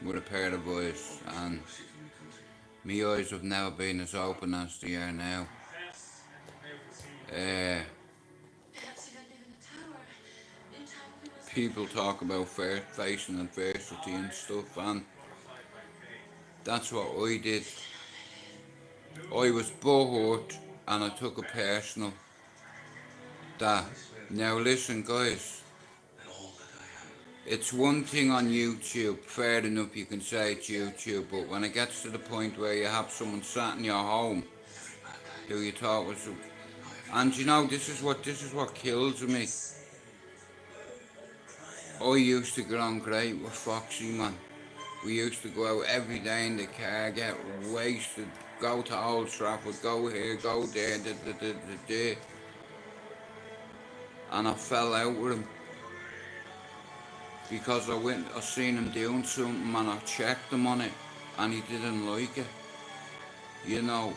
with a pair of eyes, and my eyes have never been as open as they are now. People talk about facing adversity and stuff, and that's what I did. I was hurt and I took it personal. Now listen guys, it's one thing on YouTube, fair enough, you can say it's YouTube, but when it gets to the point where you have someone sat in your home who you thought was, and you know, this is what kills me. I used to get on great with Foxy, man. We used to go out every day in the car, get wasted, go to Old Trafford, go here, go there, and I fell out with him because I seen him doing something and I checked him on it and he didn't like it. You know,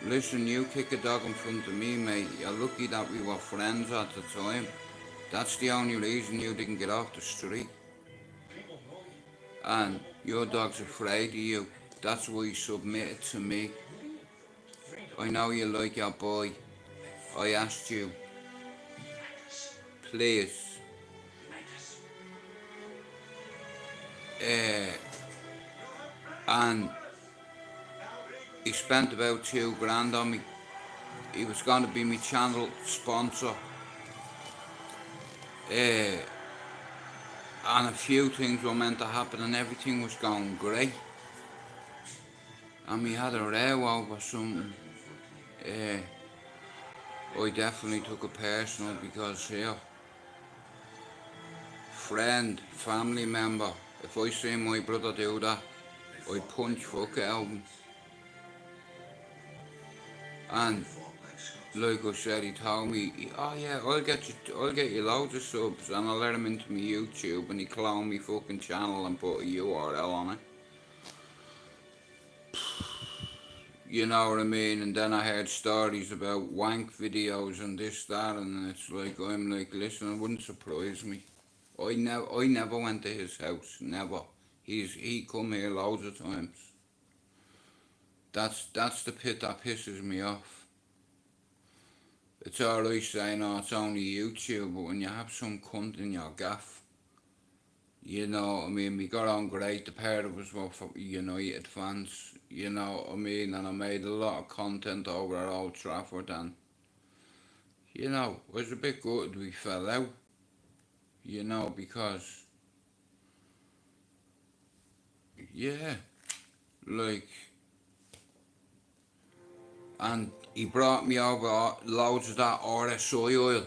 Listen, you kick a dog in front of me, mate. You're lucky that we were friends at the time. That's the only reason you didn't get off the street. And your dog's afraid of you. That's why he submitted to me. I know you like your boy. I asked you, please. And he spent about £2 grand on me. He was going to be my channel sponsor. And a few things were meant to happen and everything was going great. And we had a row over something. I definitely took it personal because here, friend, family member, if I see my brother do that, I punch fuck out of him. And like I said, he told me, oh yeah, I'll get you loads of subs and I'll let him into my YouTube, and he cloned me fucking channel and put a URL on it. You know what I mean? And then I heard stories about wank videos and this, that, and it's like, I'm like, listen, it wouldn't surprise me. I never went to his house, never. He come here loads of times. That's the bit that pisses me off. It's alright saying, oh, it's only YouTube, but when you have some cunt in your gaff, you know what I mean, we got on great, the pair of us were for United fans, you know what I mean, and I made a lot of content over at Old Trafford, and, you know, it was a bit good we fell out, you know, because, yeah, like, and he brought me over loads of that RSI oil.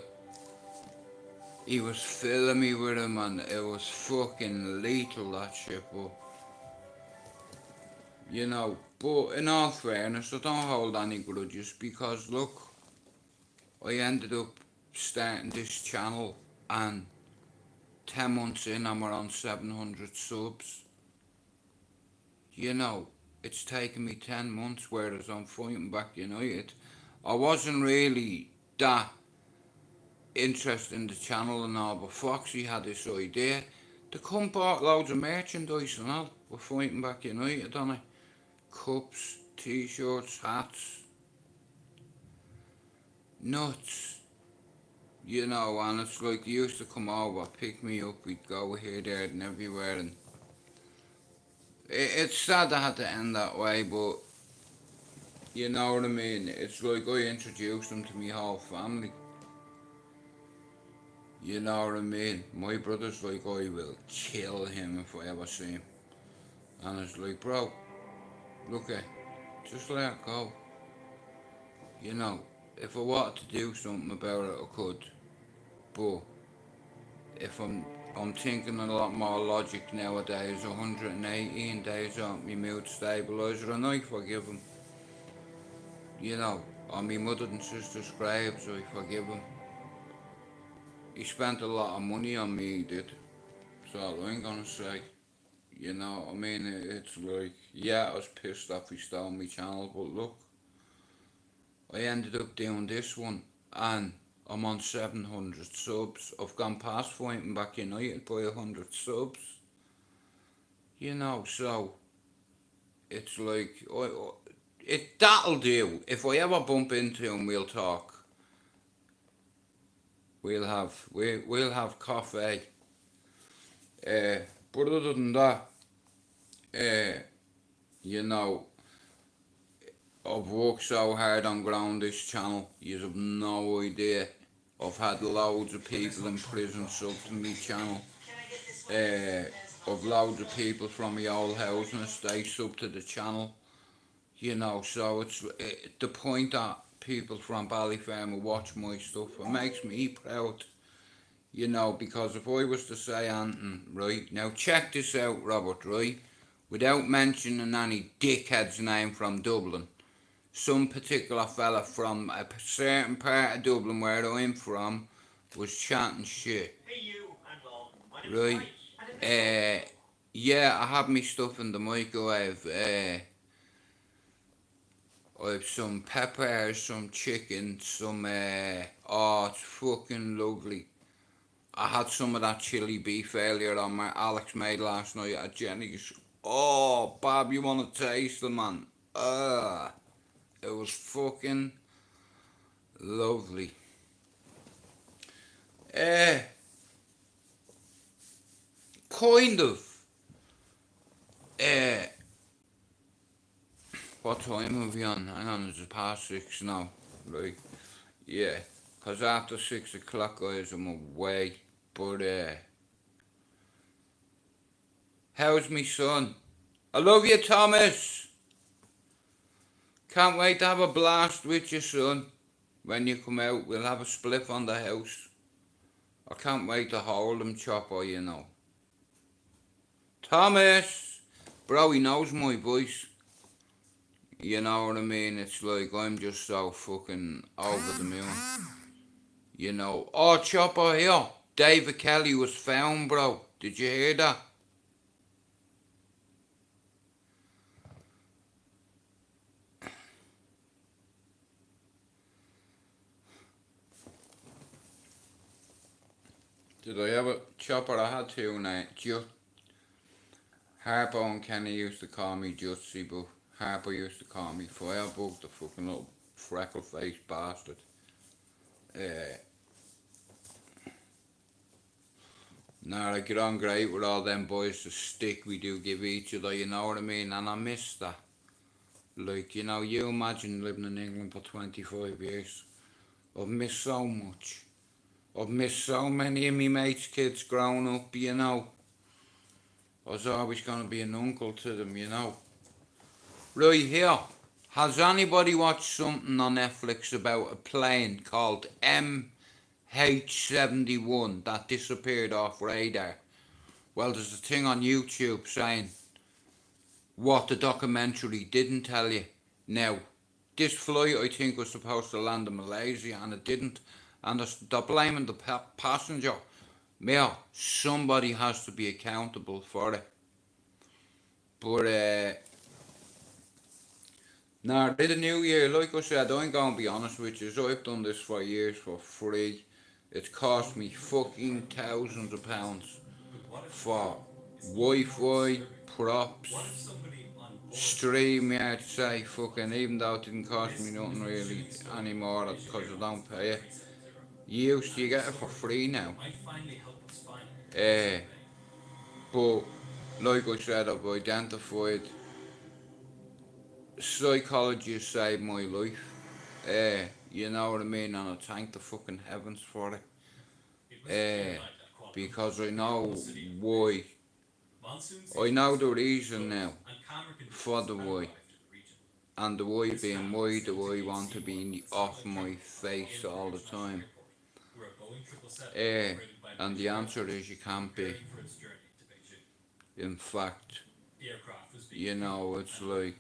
He was filling me with him and it was fucking lethal, that shit, but, you know, but in all fairness, I don't hold any grudges because, look, I ended up starting this channel and 10 months in and we're on 700 subs. You know, it's taken me 10 months, whereas I'm fighting back United. I wasn't really that interested in the channel and all, but Foxy had this idea. The cunt bought loads of merchandise and all. We're fighting back United on it. Cups, t-shirts, hats. Nuts. You know, and it's like he used to come over, pick me up, we'd go here, there and everywhere, and it's sad I had to end that way, but you know what I mean, it's like I introduced him to my whole family. You know what I mean? My brother's like, I will kill him if I ever see him. And it's like, bro, look at, just let it go. You know, if I wanted to do something about it, I could. But if I'm thinking a lot more logic nowadays, 118 days on my mood stabiliser, and I forgive him. You know, on my mother and sister's graves, I forgive him. He spent a lot of money on me, he did. That's all I'm gonna say. You know, I mean, it's like, yeah, I was pissed off he stole my channel, but look, I ended up doing this one, and I'm on 700 subs. I've gone past fighting back United by 100 subs. You know, so, it's like, that'll do. If I ever bump into him, we'll talk. We'll have coffee. But other than that, you know, I've worked so hard on growing this channel, you have no idea. I've had loads of people in prison sub to my channel. I've loads of people from my old housing estate sub to the channel. You know, so it's the point that people from Ballyfermot watch my stuff, it makes me proud. You know, because if I was to say anything, right, now check this out, Robert, right, without mentioning any dickhead's name from Dublin, some particular fella from a certain part of Dublin where I'm from was chatting shit. Hey you, and my name is Right. Mike, and Yeah, I have me stuff in the microwave. I've some peppers, some chicken, some, oh, it's fucking lovely. I had some of that chili beef earlier on my Alex made last night at Jenny's. Oh, Bob, you want to taste it, man? It was fucking lovely. Kind of. What time are we on? Hang on, it's past 6 now. Right. Yeah. Because after 6 o'clock, guys, I'm away. But, how's me son? I love you, Thomas. Can't wait to have a blast with you, son. When you come out, we'll have a spliff on the house. I can't wait to hold him, Chopper, you know. Thomas! Bro, he knows my voice. You know what I mean? It's like I'm just so fucking over the moon. You know. Oh, Chopper, here. David Kelly was found, bro. Did you hear that? Did I ever? Chopper, I had two names. Harper and Kenny used to call me Jutsi, but Harper used to call me Firebug, the fucking little freckle-faced bastard. Nah, I get on great with all them boys. The stick we do give each other, you know what I mean? And I miss that. Like, you know, you imagine living in England for 25 years. I've missed so much. I've missed so many of me mates' kids growing up, you know. I was always going to be an uncle to them, you know. Right here. Has anybody watched something on Netflix about a plane called MH71 that disappeared off radar? Well, there's a thing on YouTube saying what the documentary didn't tell you. Now, this flight I think was supposed to land in Malaysia and it didn't. And they're blaming the passenger. Well, somebody has to be accountable for it. But, nah, in the new year, like I said, I'm going to be honest with you. I've done this for years for free. It's cost me fucking thousands of pounds for Wi-Fi, props, stream, yeah, I'd say, fucking, even though it didn't cost me nothing really anymore because I don't pay it. You get it for free now. But like I said, I've identified psychology saved my life. You know what I mean, and I thank the fucking heavens for it. Because I know why. I know the reason now for the why. And the why being, why do I want to be off my face all the time? And the answer is you can't be. In fact, you know, it's like,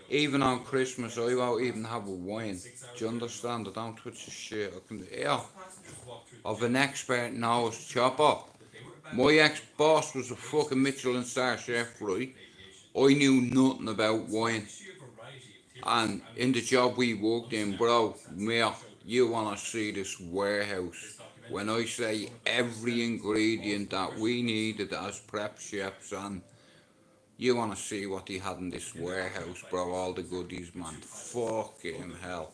even on Christmas, I won't even have a wine. Do you understand? I don't touch the shit. I can, yeah. Of an expert knows, Chopper. My ex-boss was a fucking Michelin star chef, right? I knew nothing about wine. And in the job we worked in, bro, mate, you want to see this warehouse. When I say every ingredient that we needed as prep chefs, and you want to see what he had in this warehouse, bro, all the goodies, man. Fucking hell.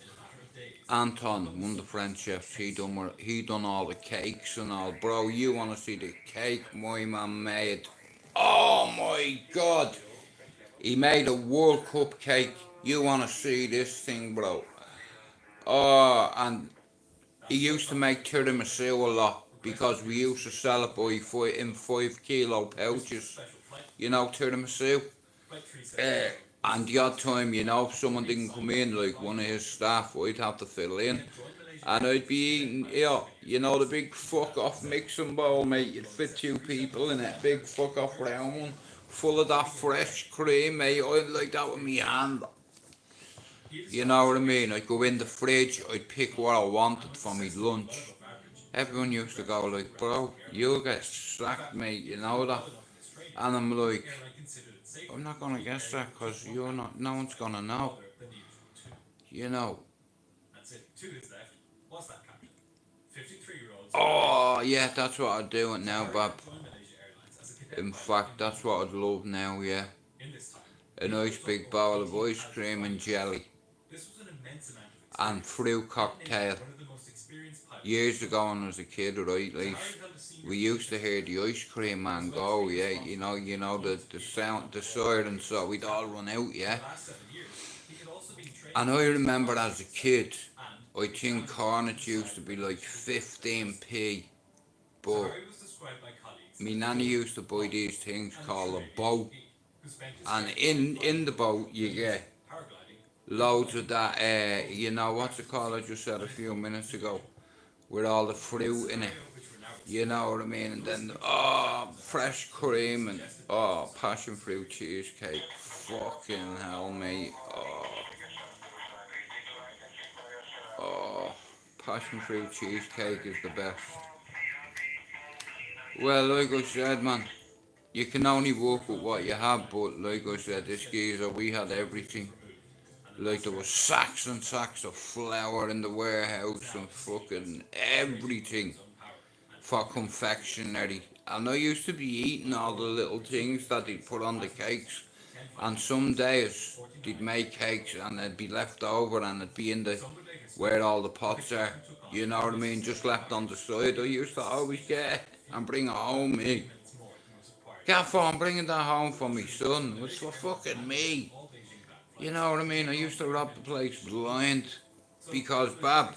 Anton, one of the French chefs, he done all the cakes and all. Bro, you want to see the cake my man made? Oh my God. He made a World Cup cake. You want to see this thing, bro? Oh, and he used to make tiramisu a lot because we used to sell it in 5 kilo pouches. You know, tiramisu. And the odd time, you know, if someone didn't come in, like one of his staff, I'd have to fill in. And I'd be eating, you know, the big fuck off mixing bowl, mate. You'd fit 2 people in it. Big fuck off round one, full of that fresh cream, mate. I'd like that with me hand. You know what I mean? I'd go in the fridge, I'd pick what I wanted for me lunch. Everyone used to go like, bro, you'll get sacked, mate, you know that? And I'm like, I'm not gonna guess that because you're not, no one's gonna know. You know. That's it. 2 days left. What's that, Captain? 53-year-old. Oh, yeah, that's what I'd do it now, Bob. Joined Malaysia Airlines as a cadet In pilot fact, that's what I'd love now, yeah. in this time. A nice big bowl of ice cream and jelly. This was an immense amount of And fruit cocktail. one of the most experienced pilots. Years ago when I was a kid, right, like, we used to hear the ice cream man go, yeah, you know the sound, the siren, so we'd all run out, yeah. The last 7 years, he had also been trained And I remember as a kid, I think cornets used to be like 15p, but Harry was described by colleagues me nanny used to buy these things called a boat, who spent his and career in the boat you get paragliding. loads of that, you know what's it called I just said a few minutes ago, with all the fruit in it, Which were now you know what I mean, and then, fresh cream and, passion fruit cheesecake, fucking hell mate, passion fruit cheesecake is the best. Well, like I said, man, you can only work with what you have, but like I said, this geezer, we had everything. Like there was sacks and sacks of flour in the warehouse and fucking everything for confectionery. And I used to be eating all the little things that they'd put on the cakes. And some days they'd make cakes and they'd be left over and it'd be in the where all the pots are. You know what I mean? Just left on the side. I used to always get and bring it home, me. Gaffer, I'm bringing that home for me son. It's for fucking me. You know what I mean? I used to rob the place blind. Because, Bab,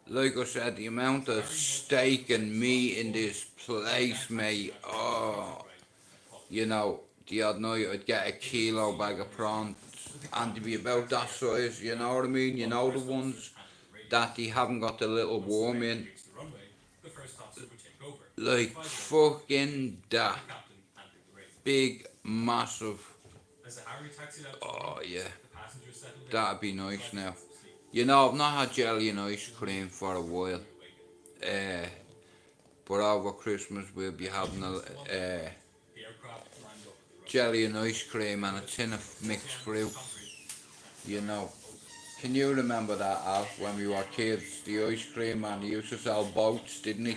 like I said, the amount of steak and meat in this place, mate. Oh, you know, the odd night I'd get a kilo bag of prawns. And they'd be about that size, you know what I mean? You know the ones that they haven't got the little worm in. Like fucking that. Big, massive. Oh yeah. That'd be nice now. You know, I've not had jelly and ice cream for a while. But over Christmas we'll be having a jelly and ice cream and a tin of mixed fruit. You know. Can you remember that, Al, when we were kids? The ice cream man, he used to sell boats, didn't he?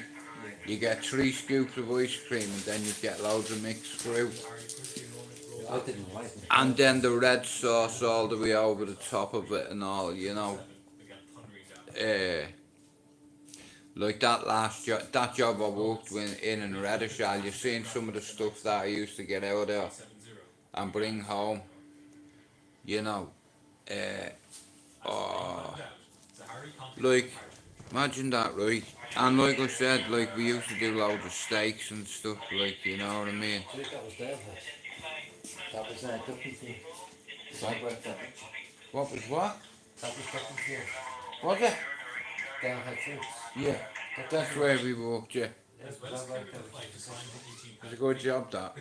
You get 3 scoops of ice cream and then you get loads of mixed fruit. I didn't like it. And then the red sauce all the way over the top of it and all, you know. Like that last job, that job I worked in Redishall, you seen some of the stuff that I used to get out there and bring home, you know. Like, imagine that, right? And like I said, like we used to do loads of steaks and stuff, like, you know what I mean? I think that was their house. That was their cooking field. I worked there. What was what? That was cooking field. Was it? Down had fruits. Yeah, that's where we worked, yeah. Yes, but I worked there. It's a good job, that.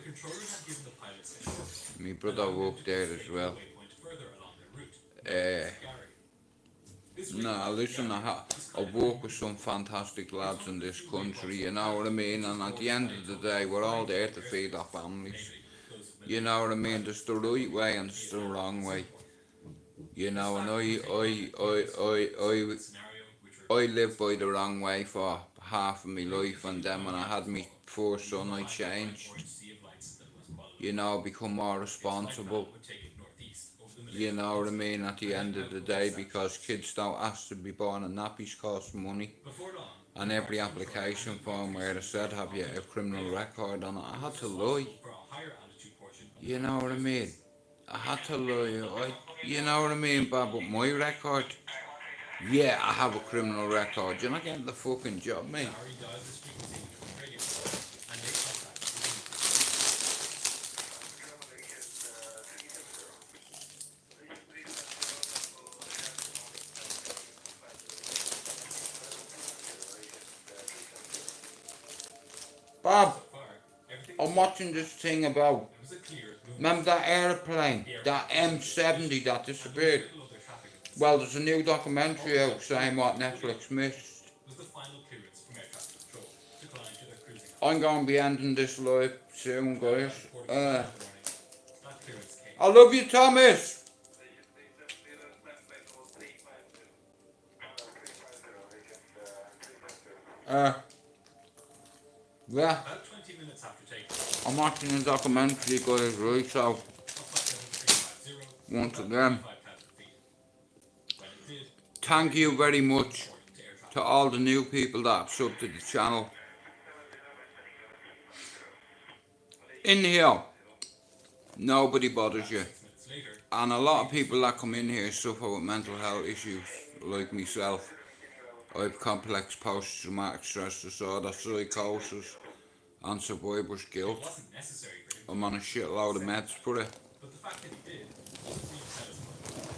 My brother worked there as well. Nah, listen, I work with some fantastic lads in this country, you know what I mean? And at the end of the day, we're all there to feed our families. You know what I mean? There's the right way and there's the wrong way. You know, and I lived by the wrong way for half of my life, and then when I had my first son, I changed. You know, become more responsible. You know what I mean, at the end of the day, because kids don't ask to be born and nappies cost money. And every application form where it said, have you a criminal record on it, I had to lie. You know what I mean? I had to lie. You know what I mean, Bob, with my record? Yeah, I have a criminal record. You're not getting the fucking job, mate. Bob, I'm watching this thing about, remember that aeroplane, that M70 that disappeared? Well, there's a new documentary out saying what Netflix missed. I'm going to be ending this live soon, guys. I love you, Thomas. Yeah, About 20 minutes after takeoff, I'm watching a documentary, guys, right? So, a flight level 350 once about again, 25,000 feet. When it did, thank you very much reporting to air traffic. to all the new people that have subbed to the channel. In here, nobody bothers you. 6 minutes later, And a lot of people that come in here suffer with mental health issues, like myself. I have complex post-traumatic stress disorder, psychosis, and survivor's it guilt. wasn't necessary for him to, I'm on a shitload of meds for it. but the fact that he did wasn't really satisfying.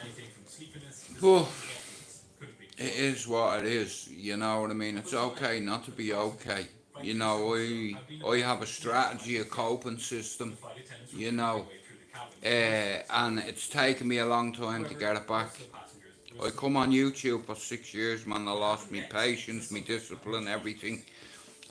Anything from sleepiness to Oh, deafness could have been it cured. is what it is, you know what I mean? It's okay not to be okay. You know, I have a strategy, a coping system, The flight attendants were you making know, their way through the cabin. and it's taken me a long time to get it back. Most of the passengers I listened. come on YouTube for 6 years, man. I lost my patience, my discipline, everything.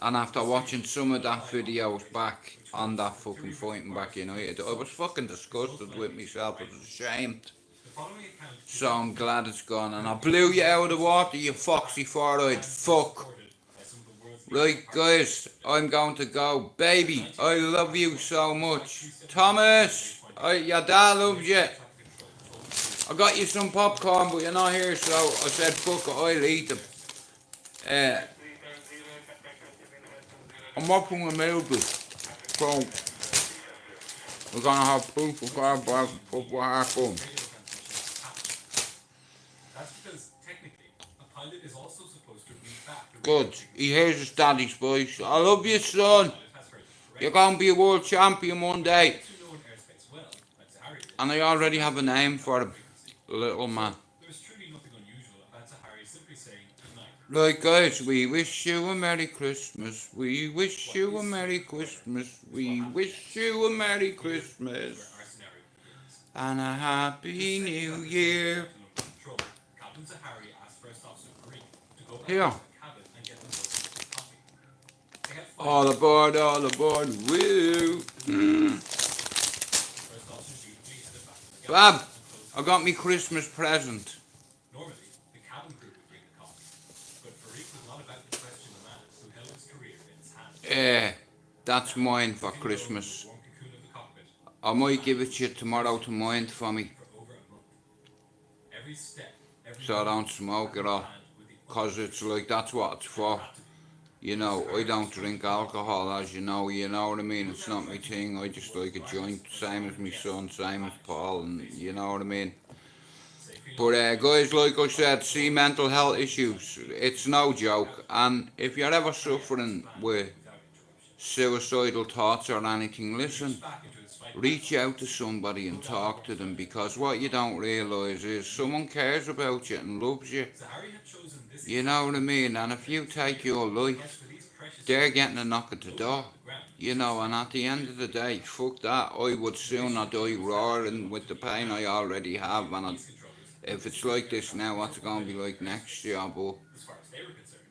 And after watching some of that videos back on that fucking fighting back United, I was fucking disgusted with myself. I was ashamed. The following account So I'm glad it's gone. And I blew you out of the water, you foxy four-eyed fuck. recorded by some of the world's Right, guys, I'm going to go. Baby, I love you so much. Thomas, your dad loves you. I got you some popcorn, but you're not here, so I said, fuck it, I'll eat them. I'm watching a movie, so we're gonna have proof of our what happened. That's because technically a pilot is also supposed to read back the Good, he hears his daddy's voice. I love you, son. pilot has heard it You're correct. gonna be a world champion one day. To know an airspace well, like Sahari did, And I already have a name for him, little man. there was truly nothing unusual about Sahari simply saying goodnight. Right, guys, we wish you a Merry Christmas. We wish you a Merry Christmas. We wish you a Merry Christmas. Where our scenario begins. And a Happy New Year. Control. Captain Sahari asked First Officer Green to go back Here. to the cabin and get them both a coffee. They had five All aboard, woo. First Officer dutifully headed back to the Bab, galley and closed I got me Christmas present. Normally, the cabin crew would bring the coffee, but Farouk was not about to question the man who held his career in his hand. That's mine for Sitting alone in Christmas. the warm cocoon of the cockpit I might give it to you tomorrow to mind for me. for over a month. Every step, every So I don't smoke it all. planned with the Cause it's like, that's what it's for. You know, I don't drink alcohol, as you know what I mean? It's not my thing, I just like a joint, same as my son, same as Paul, and you know what I mean? But guys, like I said, see mental health issues, it's no joke, and if you're ever suffering with suicidal thoughts or anything, listen, back into his fight. reach out to somebody and talk to them, because what you don't realise is someone cares about you and loves you, Sahari had chosen this you know what I mean? And if you take your life, for these precious they're getting a knock at the door, ground. you know, and at the end of the day, fuck that, I would sooner die roaring with the pain I already have, and if it's like this now, what's it going to be like next year? But As far as they were concerned,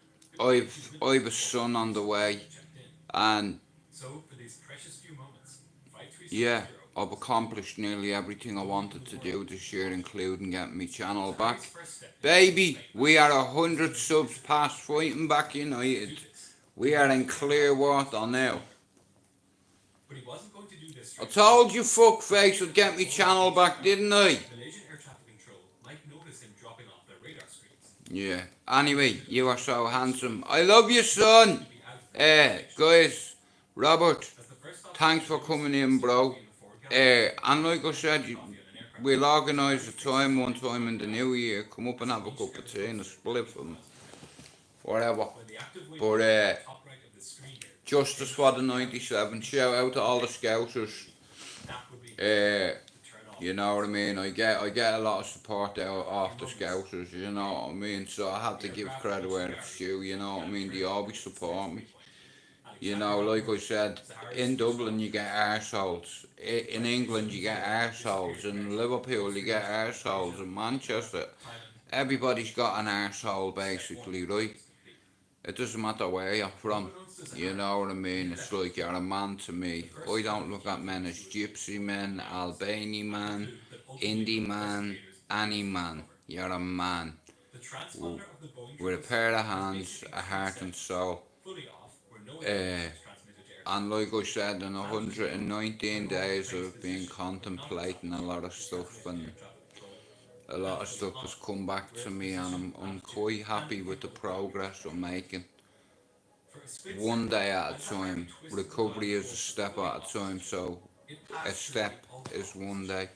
I've a son on the way, checked in. and So, for these precious few moments, Flight 370 yeah, I've accomplished nearly everything I wanted to do this year, including getting my channel back. first step Baby, we are 100 subs past Fighting Back United. We are in Clearwater now. but he wasn't going to do this I told you fuckface would get me channel back, didn't I? Malaysian air traffic control might notice him dropping off their radar screens. Yeah. Anyway, you are so handsome. I love you, son. Guys, Robert, As the first officer thanks for coming in, bro. And like I said, we'll organise a time one time in the new year. Come up and have a cup of tea and a spliff and whatever. when the active wave But top right of the screen here, Justice for the 97. Shout out to all the Scousers. that would be Uh, turn off. You know what I mean? I get a lot of support out off the Scousers, you know what I mean? So I have to give credit where it's due, you know what I mean? They always support me. You know, like I said, in Dublin you get arseholes. In England you get arseholes. In Liverpool you get arseholes. In Manchester, everybody's got an arsehole basically, right? It doesn't matter where you're from. You know what I mean? It's like you're a man to me. I don't look at men as gypsy men, Albany man, indie man, any man. You're a man. The transponder of the Boeing with a pair of hands, a heart and soul. fully off, where no Uh, transmitted air. and like I said, in 119 days I've been contemplating a lot of stuff, and a lot of stuff has come back to me, and I'm quite happy with the progress I'm making. One day at a time. Recovery is a step at a time, so a step is one day.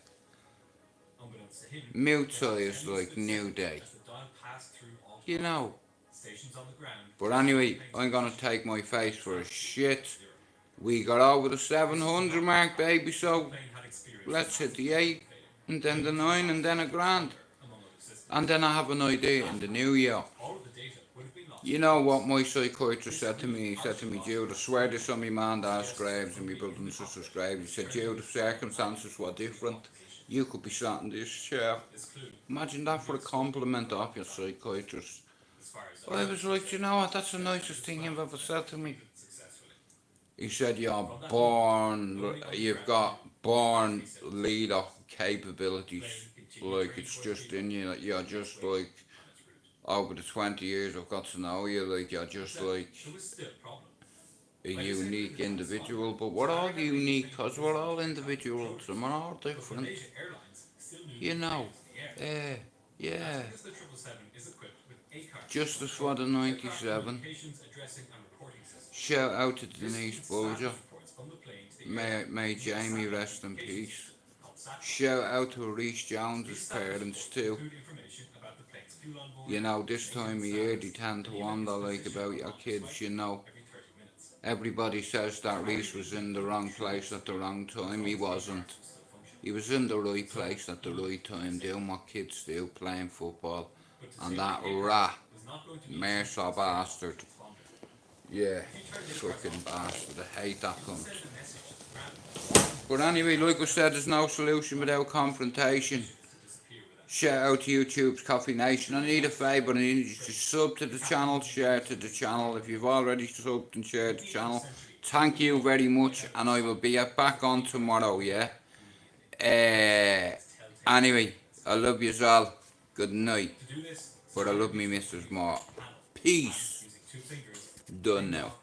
Mutai is like new day. You know. But anyway, I'm gonna take my face for a shit. We got over the 700 mark, baby, so let's hit the 8, and then the 9, and then a grand. And then I have an idea in the new year. You know what my psychiatrist said to me? He said to me, Jude, I swear this on my man, dad's graves and my brother and sister's graves. He said, Jude, if circumstances were different, you could be sat in this chair. Imagine that for a compliment off your psychiatrist. I was like, you know what, that's the nicest thing you've ever said to me. He said, you've got born leader capabilities. Like, it's just in you, you're just like, over the 20 years I've got to know you, like, you're just like a unique individual. But we're all unique, because we're all individuals, and we're all different. You know, yeah. Justice for the 97. Shout out to Denise Bulger. May Jamie rest in peace. Shout out to Reese Jones's parents too. You know, this time of year they tend to wonder like about your kids, you know. Everybody says that Reese was in the wrong place at the wrong time. He wasn't. He was in the right place at the right time, doing what kids do, playing football. And that rat, Mercer bastard. Yeah, fucking bastard. I hate that cunt. But anyway, like I said, there's no solution without confrontation. Shout out to YouTube's Coffee Nation. I need a favour, I need you to sub to the channel, share to the channel. If you've already subbed and shared the channel, thank you very much, and I will be back on tomorrow, yeah? Anyway, I love you all. Good night. But I love me missus more. Peace. Done now.